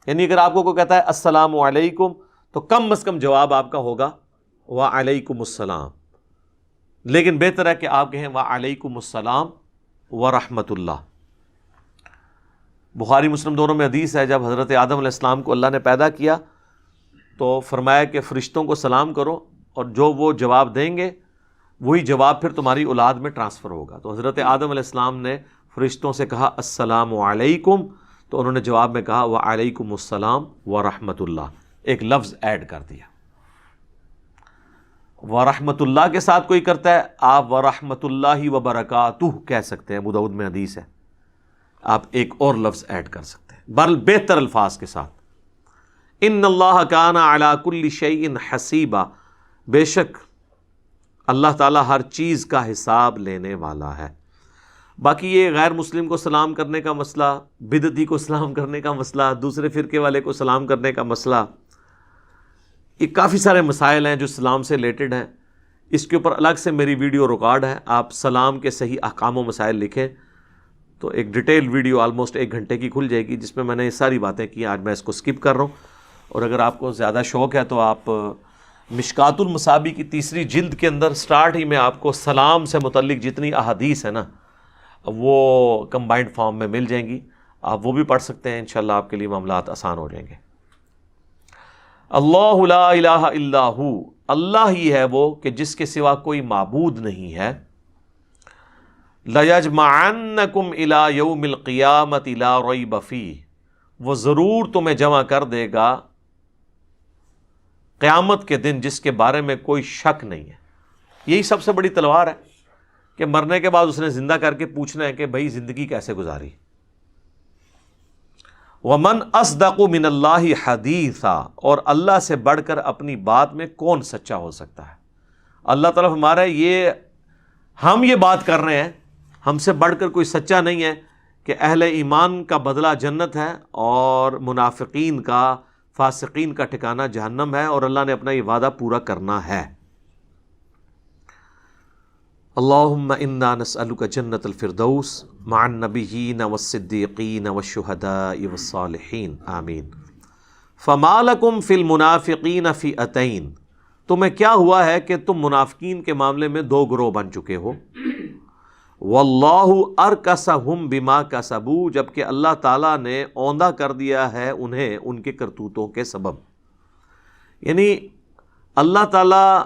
یعنی اگر آپ کو کوئی کہتا ہے السلام علیکم تو کم از کم جواب آپ کا ہوگا وعلیکم السلام، لیکن بہتر ہے کہ آپ کہیں وعلیکم السلام ورحمۃ اللہ۔ بخاری مسلم دونوں میں حدیث ہے جب حضرت آدم علیہ السلام کو اللہ نے پیدا کیا تو فرمایا کہ فرشتوں کو سلام کرو، اور جو وہ جواب دیں گے وہی جواب پھر تمہاری اولاد میں ٹرانسفر ہوگا۔ تو حضرت آدم علیہ السلام نے فرشتوں سے کہا السلام علیکم، تو انہوں نے جواب میں کہا وعلیکم السلام ورحمۃ اللہ، ایک لفظ ایڈ کر دیا۔ ورحمۃ اللہ کے ساتھ کوئی کرتا ہے آپ ورحمۃ اللہ وبرکاتہ کہہ سکتے ہیں، ابو داؤد میں حدیث ہے، آپ ایک اور لفظ ایڈ کر سکتے ہیں بل بہتر الفاظ کے ساتھ۔ ان اللہ کان علی کل شیء حسیبا، بے شک اللہ تعالیٰ ہر چیز کا حساب لینے والا ہے۔ باقی یہ غیر مسلم کو سلام کرنے کا مسئلہ، بدعتی کو سلام کرنے کا مسئلہ، دوسرے فرقے والے کو سلام کرنے کا مسئلہ، یہ کافی سارے مسائل ہیں جو سلام سے ریلیٹڈ ہیں۔ اس کے اوپر الگ سے میری ویڈیو ریکارڈ ہے، آپ سلام کے صحیح احکام و مسائل لکھیں تو ایک ڈیٹیل ویڈیو آلموسٹ 1 گھنٹے کی کھل جائے گی، جس میں میں نے یہ ساری باتیں کی۔ آج میں اس کو سکپ کر رہا ہوں، اور اگر آپ کو زیادہ شوق ہے تو آپ مشکات المصابی کی 3ری جلد کے اندر سٹارٹ ہی میں آپ کو سلام سے متعلق جتنی احادیث ہیں نا وہ کمبائنڈ فارم میں مل جائیں گی، آپ وہ بھی پڑھ سکتے ہیں، انشاءاللہ آپ کے لیے معاملات آسان ہو جائیں گے۔ اللہ لا الہ الا ہو، اللہ ہی ہے وہ کہ جس کے سوا کوئی معبود نہیں ہے۔ لَيَجْمَعَنَّكُمْ إِلَى يَوْمِ الْقِيَامَةِ لَا رَيْبَ فِيهِ، وہ ضرور تمہیں جمع کر دے گا قیامت کے دن جس کے بارے میں کوئی شک نہیں ہے. یہی سب سے بڑی تلوار ہے کہ مرنے کے بعد اس نے زندہ کر کے پوچھنا ہے کہ بھائی زندگی کیسے گزاری. وَمَنْ أَصْدَقُ مِنَ اللَّهِ حَدِيثًا، اور اللہ سے بڑھ کر اپنی بات میں کون سچا ہو سکتا ہے. اللہ تعالیٰ ہمارا یہ ہم یہ بات کر رہے ہیں، ہم سے بڑھ کر کوئی سچا نہیں ہے کہ اہل ایمان کا بدلہ جنت ہے اور منافقین کا، فاسقین کا ٹھکانہ جہنم ہے، اور اللہ نے اپنا یہ وعدہ پورا کرنا ہے. اللہم انا نسألک جنت الفردوس مع النبیین والصدیقین والشہداء والصالحین آمین. فما لکم فی المنافقین فئتین، تمہیں کیا ہوا ہے کہ تم منافقین کے معاملے میں دو گروہ بن چکے ہو. واللہ ارکسہم بما کسبوا، جبکہ اللہ تعالیٰ نے اوندھا کر دیا ہے انہیں ان کے کرتوتوں کے سبب. یعنی اللہ تعالیٰ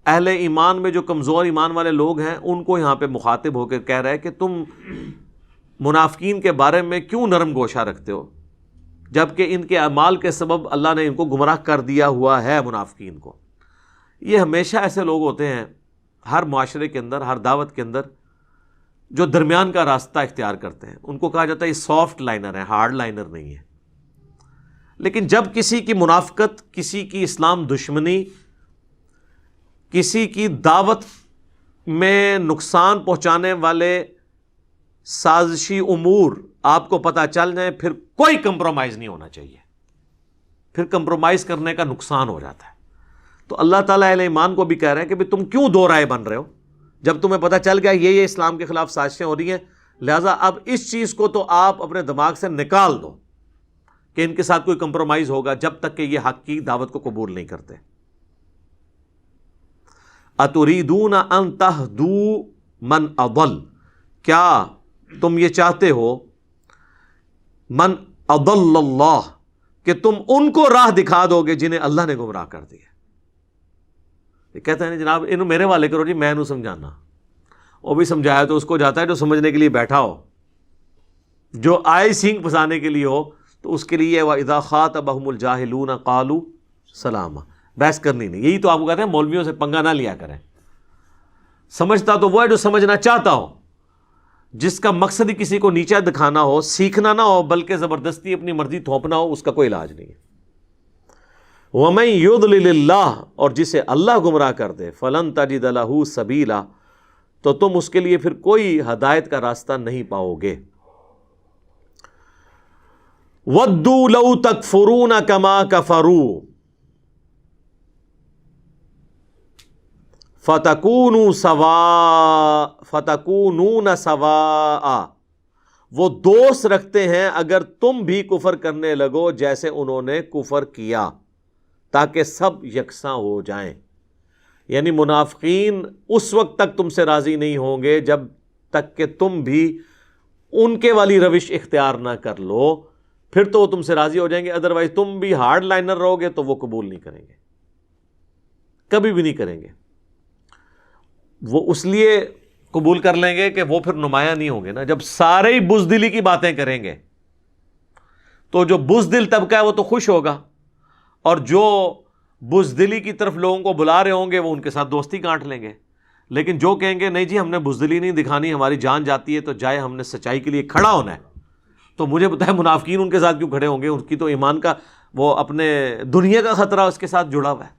اہل ایمان میں جو کمزور ایمان والے لوگ ہیں ان کو یہاں پہ مخاطب ہو کے کہہ رہا ہے کہ تم منافقین کے بارے میں کیوں نرم گوشہ رکھتے ہو، جبکہ ان کے اعمال کے سبب اللہ نے ان کو گمراہ کر دیا ہوا ہے منافقین کو. یہ ہمیشہ ایسے لوگ ہوتے ہیں ہر معاشرے کے اندر، ہر دعوت کے اندر، جو درمیان کا راستہ اختیار کرتے ہیں. ان کو کہا جاتا ہے یہ سافٹ لائنر ہے، ہارڈ لائنر نہیں ہے. لیکن جب کسی کی منافقت، کسی کی اسلام دشمنی، کسی کی دعوت میں نقصان پہنچانے والے سازشی امور آپ کو پتہ چل جائیں، پھر کوئی کمپرومائز نہیں ہونا چاہیے، پھر کمپرومائز کرنے کا نقصان ہو جاتا ہے. تو اللہ تعالیٰ اہل ایمان کو بھی کہہ رہے ہیں کہ بھی تم کیوں دو رائے بن رہے ہو، جب تمہیں پتہ چل گیا یہ اسلام کے خلاف سازشیں ہو رہی ہیں، لہٰذا اب اس چیز کو تو آپ اپنے دماغ سے نکال دو کہ ان کے ساتھ کوئی کمپرومائز ہوگا جب تک کہ یہ حق کی دعوت کو قبول نہیں کرتے. اتریدون ان تہدوا من اضل، کیا تم یہ چاہتے ہو من اضل اللہ کہ تم ان کو راہ دکھا دو گے جنہیں اللہ نے گمراہ کر دیا. یہ کہتے ہیں جناب انہوں میرے والے کرو جی، میں انہوں سمجھانا. وہ بھی سمجھایا تو اس کو جاتا ہے جو سمجھنے کے لیے بیٹھا ہو، جو آئے سینگ پھنسانے کے لیے ہو تو اس کے لیے وَإِذَا خَاطَبَهُمُ الْجَاهِلُونَ قَالُوا سَلَامًا، بحث کرنی نہیں. یہی تو آپ کو کہتے ہیں مولویوں سے پنگا نہ لیا کریں. سمجھتا تو وہ ہے جو سمجھنا چاہتا ہو، جس کا مقصد ہی کسی کو نیچا دکھانا ہو، سیکھنا نہ ہو بلکہ زبردستی اپنی مرضی تھوپنا ہو، اس کا کوئی علاج نہیں ہے. وَمَن يُضْلِلِ اللَّهُ، اور جسے اللہ گمراہ کر دے، فَلَن تَجِدَ لَهُ سَبِيلًا، تو تم اس کے لیے پھر کوئی ہدایت کا راستہ نہیں پاؤ گے. وَدُّوا لَوْ تَكْفُرُونَ كَمَا كَفَرُوا فَتَكُونُونَ سَوَاءً، وہ دوست رکھتے ہیں اگر تم بھی کفر کرنے لگو جیسے انہوں نے کفر کیا، تاکہ سب یکساں ہو جائیں. یعنی منافقین اس وقت تک تم سے راضی نہیں ہوں گے جب تک کہ تم بھی ان کے والی روش اختیار نہ کر لو، پھر تو وہ تم سے راضی ہو جائیں گے. ادروائز تم بھی ہارڈ لائنر رہو گے تو وہ قبول نہیں کریں گے، کبھی بھی نہیں کریں گے. وہ اس لیے قبول کر لیں گے کہ وہ پھر نمایاں نہیں ہوں گے نا. جب سارے ہی بزدلی کی باتیں کریں گے تو جو بزدل طبقہ ہے وہ تو خوش ہوگا، اور جو بزدلی کی طرف لوگوں کو بلا رہے ہوں گے وہ ان کے ساتھ دوستی کاٹ لیں گے. لیکن جو کہیں گے نہیں جی ہم نے بزدلی نہیں دکھانی، ہماری جان جاتی ہے تو جائے، ہم نے سچائی کے لیے کھڑا ہونا ہے، تو مجھے پتہ ہے منافقین ان کے ساتھ کیوں کھڑے ہوں گے، ان کی تو ایمان کا، وہ اپنے دنیا کا خطرہ اس کے ساتھ جڑا ہوا ہے.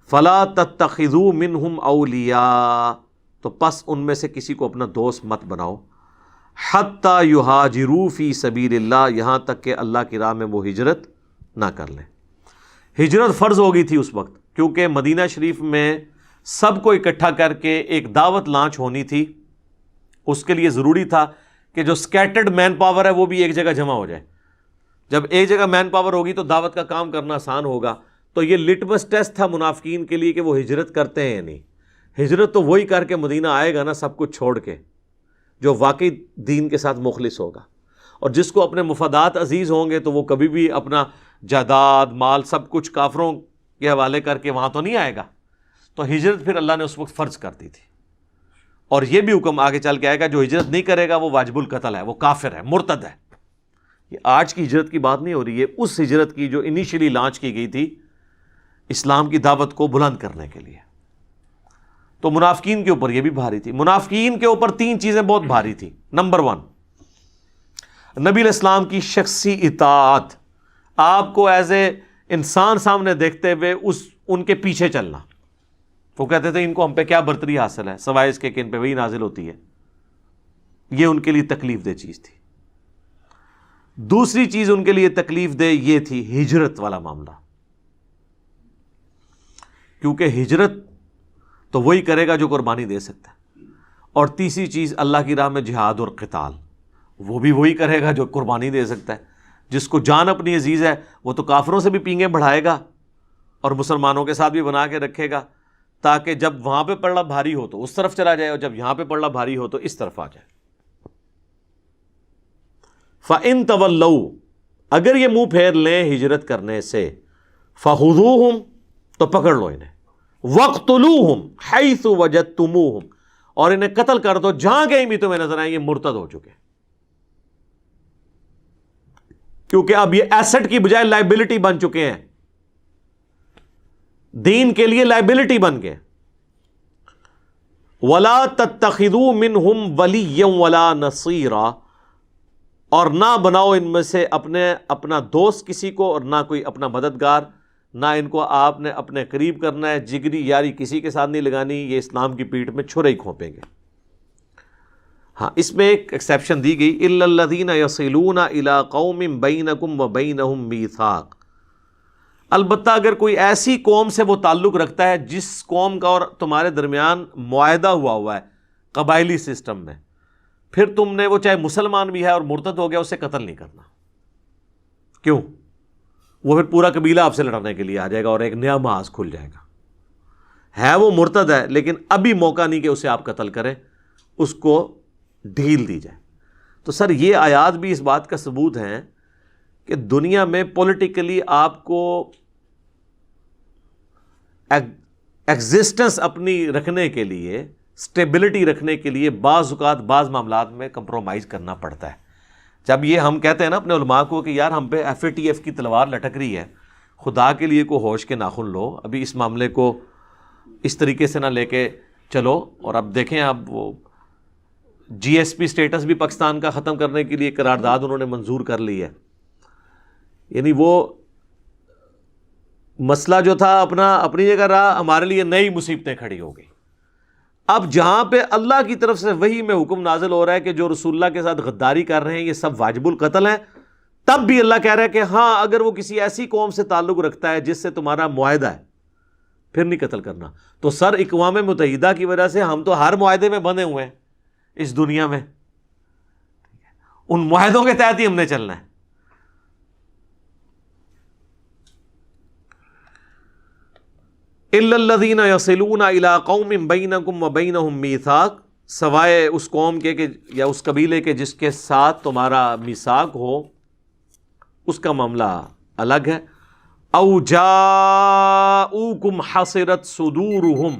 فَلَا تَتَّخِذُوا مِنْهُمْ أَوْلِيَاءَ، تو پس ان میں سے کسی کو اپنا دوست مت بناؤ. حَتَّى يُهَاجِرُوا فِي سَبِيلِ اللَّهِ، یہاں تک کہ اللہ کی راہ میں وہ ہجرت نہ کر لیں. ہجرت فرض ہو گئی تھی اس وقت، کیونکہ مدینہ شریف میں سب کو اکٹھا کر کے ایک دعوت لانچ ہونی تھی. اس کے لیے ضروری تھا کہ جو سکیٹرڈ مین پاور ہے وہ بھی ایک جگہ جمع ہو جائے. جب ایک جگہ مین پاور ہوگی تو دعوت کا کام کرنا آسان ہوگا. تو یہ لٹمس ٹیسٹ تھا منافقین کے لیے کہ وہ ہجرت کرتے ہیں یا نہیں. ہجرت تو وہی کر کے مدینہ آئے گا نا سب کچھ چھوڑ کے، جو واقعی دین کے ساتھ مخلص ہوگا. اور جس کو اپنے مفادات عزیز ہوں گے تو وہ کبھی بھی اپنا جائیداد، مال، سب کچھ کافروں کے حوالے کر کے وہاں تو نہیں آئے گا. تو ہجرت پھر اللہ نے اس وقت فرض کر دی تھی. اور یہ بھی حکم آگے چل کے آئے گا جو ہجرت نہیں کرے گا وہ واجب القتل ہے، وہ کافر ہے، مرتد ہے۔ یہ آج کی ہجرت کی بات نہیں ہو رہی ہے، اس ہجرت کی جو انیشلی لانچ کی گئی تھی اسلام کی دعوت کو بلند کرنے کے لیے۔ تو منافقین کے اوپر یہ بھی بھاری تھی۔ منافقین کے اوپر تین چیزیں بہت بھاری تھی۔ نمبر 1، نبی علیہ السلام کی شخصی اطاعت، آپ کو ایز اے انسان سامنے دیکھتے ہوئے ان کے پیچھے چلنا۔ وہ کہتے تھے ان کو ہم پہ کیا برتری حاصل ہے سوائے اس کے کہ ان پہ وہی نازل ہوتی ہے، یہ ان کے لیے تکلیف دہ چیز تھی۔ دوسری چیز ان کے لیے تکلیف دہ یہ تھی ہجرت والا معاملہ، کیونکہ ہجرت تو وہی کرے گا جو قربانی دے سکتا ہے، اور تیسری چیز اللہ کی راہ میں جہاد اور قتال، وہ بھی وہی کرے گا جو قربانی دے سکتا ہے۔ جس کو جان اپنی عزیز ہے وہ تو کافروں سے بھی پینگیں بڑھائے گا اور مسلمانوں کے ساتھ بھی بنا کے رکھے گا، تاکہ جب وہاں پہ پڑنا بھاری ہو تو اس طرف چلا جائے اور جب یہاں پہ پڑنا بھاری ہو تو اس طرف آ جائے۔ فَإِن تَوَلَّوْا، اگر یہ منہ پھیر لیں ہجرت کرنے سے، فَخُذُوهُمْ، تو پکڑ لو انہیں، وَاقْتُلُوهُمْ حَيْثُ وَجَدتُّمُوهُمْ، اور انہیں قتل کر دو جہاں کہیں بھی تمہیں نظر آئیں، یہ مرتد ہو چکے، کیونکہ اب یہ ایسٹ کی بجائے لائبلٹی بن چکے ہیں، دین کے لیے لائبلٹی بن گئے۔ وَلَا تَتَّخِذُوا مِنْهُمْ وَلِيًّا وَلَا نَصِيرًا، اور نہ بناؤ ان میں سے اپنا دوست کسی کو اور نہ کوئی اپنا مددگار، نہ ان کو آپ نے اپنے قریب کرنا ہے، جگری یاری کسی کے ساتھ نہیں لگانی، یہ اسلام کی پیٹھ میں چھرے ہی کھونپیں گے۔ ہاں، اس میں ایک ایکسیپشن دی گئی، إِلَّا الَّذِينَ يَصِلُونَ إِلَىٰ قَوْمٍ بَيْنَكُمْ وَبَيْنَهُمْ مِيثَاقٌ، البتہ اگر کوئی ایسی قوم سے وہ تعلق رکھتا ہے جس قوم کا اور تمہارے درمیان معاہدہ ہوا ہے قبائلی سسٹم میں، پھر تم نے، وہ چاہے مسلمان بھی ہے اور مرتد ہو گیا، اسے قتل نہیں کرنا۔ کیوں؟ وہ پھر پورا قبیلہ آپ سے لڑنے کے لیے آ جائے گا اور ایک نیا محاذ کھل جائے گا۔ ہے وہ مرتد ہے لیکن ابھی موقع نہیں کہ اسے آپ قتل کریں، اس کو ڈھیل دی جائے۔ تو سر یہ آیات بھی اس بات کا ثبوت ہیں کہ دنیا میں پولیٹیکلی آپ کو ایگزسٹنس اپنی رکھنے کے لیے، سٹیبلٹی رکھنے کے لیے بعض اوقات بعض معاملات میں کمپرومائز کرنا پڑتا ہے۔ جب یہ ہم کہتے ہیں نا اپنے علماء کو کہ یار ہم پہ FATF کی تلوار لٹک رہی ہے، خدا کے لیے کو ہوش کے ناخن لو، ابھی اس معاملے کو اس طریقے سے نہ لے کے چلو۔ اور اب دیکھیں، اب وہ GSP سٹیٹس بھی پاکستان کا ختم کرنے کے لیے قرارداد انہوں نے منظور کر لی ہے۔ یعنی وہ مسئلہ جو تھا اپنی جگہ رہا، ہمارے لیے نئی مصیبتیں کھڑی ہو گئی۔ اب جہاں پہ اللہ کی طرف سے وحی میں حکم نازل ہو رہا ہے کہ جو رسول اللہ کے ساتھ غداری کر رہے ہیں یہ سب واجب القتل ہیں، تب بھی اللہ کہہ رہا ہے کہ ہاں اگر وہ کسی ایسی قوم سے تعلق رکھتا ہے جس سے تمہارا معاہدہ ہے، پھر نہیں قتل کرنا۔ تو سر اقوام متحدہ کی وجہ سے ہم تو ہر معاہدے میں بندھے ہوئے ہیں اس دنیا میں، ان معاہدوں کے تحت ہی ہم نے چلنا ہے۔ إِلَّا الَّذِينَ يَصِلُونَ إِلَىٰ قَوْمٍ بَيْنَكُمْ وَبَيْنَهُمْ مِيثَاقٌ، سوائے اس قوم کے یا اس قبیلے کے جس کے ساتھ تمہارا میثاق ہو، اس کا معاملہ الگ ہے۔ أَوْ جَاءُوكُمْ حَصِرَتْ صُدُورُهُمْ،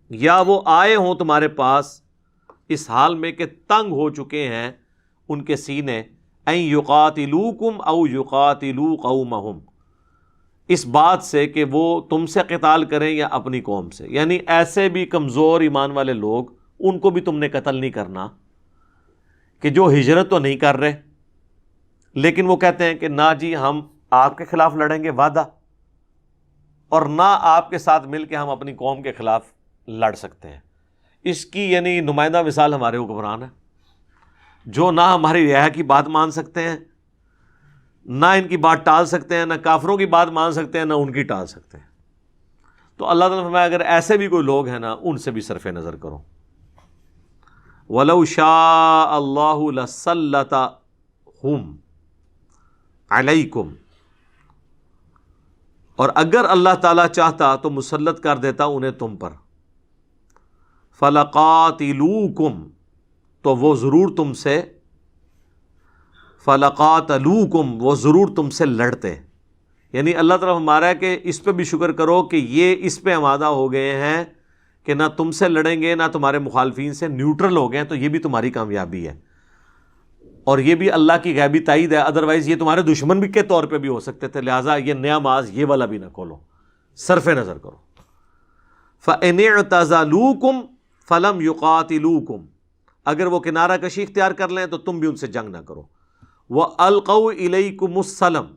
یا وہ آئے ہوں تمہارے پاس اس حال میں کہ تنگ ہو چکے ہیں ان کے سینے، أَن يُقَاتِلُوكُمْ أَوْ يُقَاتِلُوا قَوْمَهُمْ، اس بات سے کہ وہ تم سے قتال کریں یا اپنی قوم سے۔ یعنی ایسے بھی کمزور ایمان والے لوگ، ان کو بھی تم نے قتل نہیں کرنا، کہ جو ہجرت تو نہیں کر رہے لیکن وہ کہتے ہیں کہ نہ جی ہم آپ کے خلاف لڑیں گے وعدہ، اور نہ آپ کے ساتھ مل کے ہم اپنی قوم کے خلاف لڑ سکتے ہیں۔ اس کی یعنی نمائندہ مثال ہمارے حکمران ہیں، جو نہ ہماری رعایا کی بات مان سکتے ہیں، نہ ان کی بات ٹال سکتے ہیں، نہ کافروں کی بات مان سکتے ہیں، نہ ان کی ٹال سکتے ہیں۔ تو اللہ تعالیٰ فرمایا اگر ایسے بھی کوئی لوگ ہیں نا، ان سے بھی صرف نظر کرو۔ وَلَوْ شَاءَ اللَّهُ لَسَلَّطَهُمْ عَلَيْكُمْ، اور اگر اللہ تعالیٰ چاہتا تو مسلط کر دیتا انہیں تم پر۔ فَلَقَاتِلُوكُمْ، تو وہ ضرور تم سے، فَلَقَاتَلُوكُمْ، وہ ضرور تم سے لڑتے۔ یعنی اللہ تعالیٰ ہمارا ہے کہ اس پہ بھی شکر کرو کہ یہ اس پہ آمادہ ہو گئے ہیں کہ نہ تم سے لڑیں گے نہ تمہارے مخالفین سے، نیوٹرل ہو گئے تو یہ بھی تمہاری کامیابی ہے، اور یہ بھی اللہ کی غیبی تائید ہے، ادروائز یہ تمہارے دشمن بھی کے طور پہ بھی ہو سکتے تھے، لہٰذا یہ نیا معاذ یہ والا بھی نہ کھولو، صرف نظر کرو۔ فَإِنِ اعْتَزَلُوكُمْ فَلَمْ يُقَاتِلُوكُمْ، اگر وہ کنارہ کشی اختیار کر لیں تو تم بھی ان سے جنگ نہ کرو۔ وَأَلْقَوْا إِلَيْكُمُ السَّلَمَ،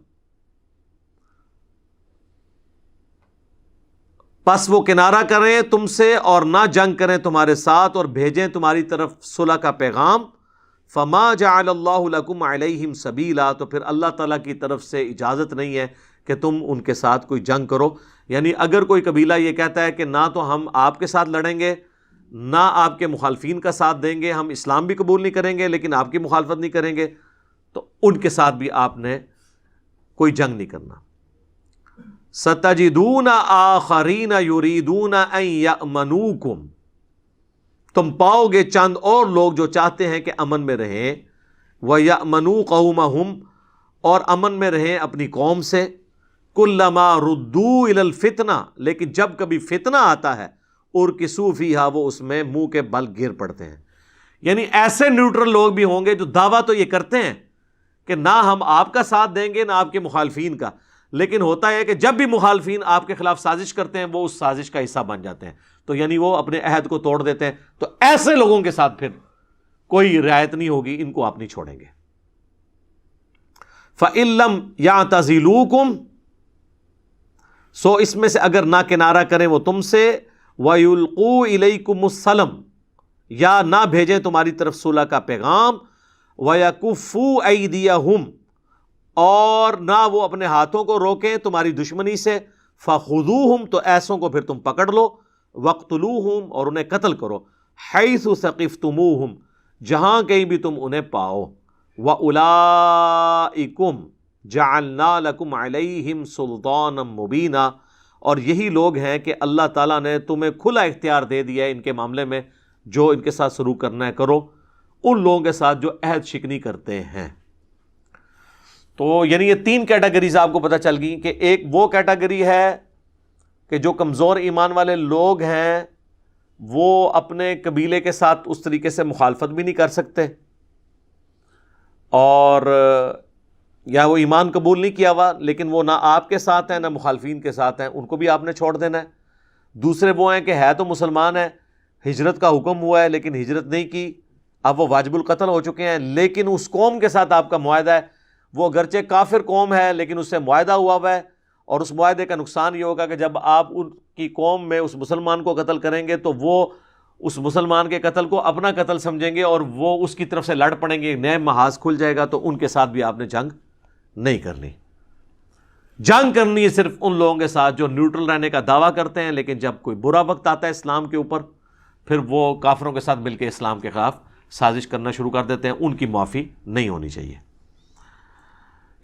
پس وہ کنارہ کریں تم سے اور نہ جنگ کریں تمہارے ساتھ، اور بھیجیں تمہاری طرف صلح کا پیغام۔ فَمَا جَعَلَ اللَّهُ لَكُمْ عَلَيْهِمْ سَبِيلًا، تو پھر اللہ تعالیٰ کی طرف سے اجازت نہیں ہے کہ تم ان کے ساتھ کوئی جنگ کرو۔ یعنی اگر کوئی قبیلہ یہ کہتا ہے کہ نہ تو ہم آپ کے ساتھ لڑیں گے نہ آپ کے مخالفین کا ساتھ دیں گے، ہم اسلام بھی قبول نہیں کریں گے لیکن آپ کی مخالفت نہیں کریں گے، تو ان کے ساتھ بھی آپ نے کوئی جنگ نہیں کرنا۔ سَتَجِدُونَ آخَرِينَ يُرِيدُونَ أَن يَأْمَنُوكُمْ، تم پاؤ گے چند اور لوگ جو چاہتے ہیں کہ امن میں رہیں، وَيَأْمَنُوا قَوْمَهُمْ، اور امن میں رہیں اپنی قوم سے، كُلَّمَا رُدُّوا إِلَى الْفِتْنَةِ، لیکن جب کبھی فتنہ آتا ہے، اُرْكِسُوا فِيهَا، وہ اس میں منہ کے بل گر پڑتے ہیں۔ یعنی ایسے نیوٹرل لوگ بھی ہوں گے جو دعویٰ تو یہ کرتے ہیں کہ نہ ہم آپ کا ساتھ دیں گے نہ آپ کے مخالفین کا، لیکن ہوتا ہے کہ جب بھی مخالفین آپ کے خلاف سازش کرتے ہیں وہ اس سازش کا حصہ بن جاتے ہیں، تو یعنی وہ اپنے عہد کو توڑ دیتے ہیں۔ تو ایسے لوگوں کے ساتھ پھر کوئی رعایت نہیں ہوگی، ان کو آپ نہیں چھوڑیں گے۔ فَإِن لَّمْ يَعْتَزِلُوكُمْ، سو اس میں سے اگر نہ کنارہ کریں وہ تم سے، وَيُلْقُوا إِلَيْكُمُ السَّلَمَ، یا نہ بھیجیں تمہاری طرف صلح کا پیغام، وَيَكُفُّوا أَيْدِيَهُمْ، اور نہ وہ اپنے ہاتھوں کو روکیں تمہاری دشمنی سے، فَخُذُوهُمْ، تو ایسوں کو پھر تم پکڑ لو، وَاقْتُلُوهُمْ، اور انہیں قتل کرو، حَيْثُ ثَقِفْتُمُوهُمْ، جہاں کہیں بھی تم انہیں پاؤ، وَأُولَئِكُمْ جَعَلْنَا لَكُمْ عَلَيْهِمْ سُلْطَانًا مُبِينًا، اور یہی لوگ ہیں کہ اللہ تعالیٰ نے تمہیں کھلا اختیار دے دیا ہے ان کے معاملے میں، جو ان کے ساتھ سلوک کرنا ہے کرو، ان لوگوں کے ساتھ جو عہد شکنی کرتے ہیں۔ تو یعنی یہ تین کیٹیگریز آپ کو پتہ چل گئی کہ ایک وہ کیٹیگری ہے کہ جو کمزور ایمان والے لوگ ہیں وہ اپنے قبیلے کے ساتھ اس طریقے سے مخالفت بھی نہیں کر سکتے، اور یا وہ ایمان قبول نہیں کیا ہوا لیکن وہ نہ آپ کے ساتھ ہیں نہ مخالفین کے ساتھ ہیں، ان کو بھی آپ نے چھوڑ دینا ہے۔ دوسرے وہ ہیں کہ ہے تو مسلمان ہیں، ہجرت کا حکم ہوا ہے لیکن ہجرت نہیں کی، اب وہ واجب القتل ہو چکے ہیں، لیکن اس قوم کے ساتھ آپ کا معاہدہ ہے، وہ اگرچہ کافر قوم ہے لیکن اس سے معاہدہ ہوا ہوا ہے، اور اس معاہدے کا نقصان یہ ہوگا کہ جب آپ ان کی قوم میں اس مسلمان کو قتل کریں گے تو وہ اس مسلمان کے قتل کو اپنا قتل سمجھیں گے اور وہ اس کی طرف سے لڑ پڑیں گے، نئے محاذ کھل جائے گا، تو ان کے ساتھ بھی آپ نے جنگ نہیں کرنی۔ جنگ کرنی ہے صرف ان لوگوں کے ساتھ جو نیوٹرل رہنے کا دعویٰ کرتے ہیں، لیکن جب کوئی برا وقت آتا ہے اسلام کے اوپر پھر وہ کافروں کے ساتھ مل کے اسلام کے خلاف سازش کرنا شروع کر دیتے ہیں، ان کی معافی نہیں ہونی چاہیے۔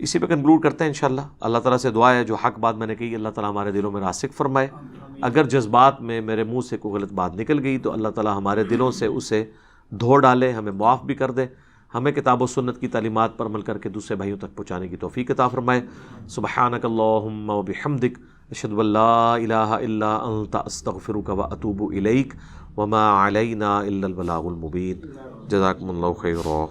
اسی پہ کنکلوڈ کرتے ہیں انشاءاللہ۔ اللہ تعالیٰ سے دعا ہے جو حق بات میں نے کہی اللہ تعالیٰ ہمارے دلوں میں راسخ فرمائے، اگر جذبات میں میرے منہ سے کوئی غلط بات نکل گئی تو اللہ تعالیٰ ہمارے دلوں سے اسے دھو ڈالے، ہمیں معاف بھی کر دے، ہمیں کتاب و سنت کی تعلیمات پر عمل کر کے دوسرے بھائیوں تک پہنچانے کی توفیق عطا فرمائے۔ سبحانک اللہم و بحمدک، اشہد ان لا الہ الا انت، استغفرک و اتوب الیک، وما علینا الا البلاغ المبین۔ جزاکم اللہ خیرا۔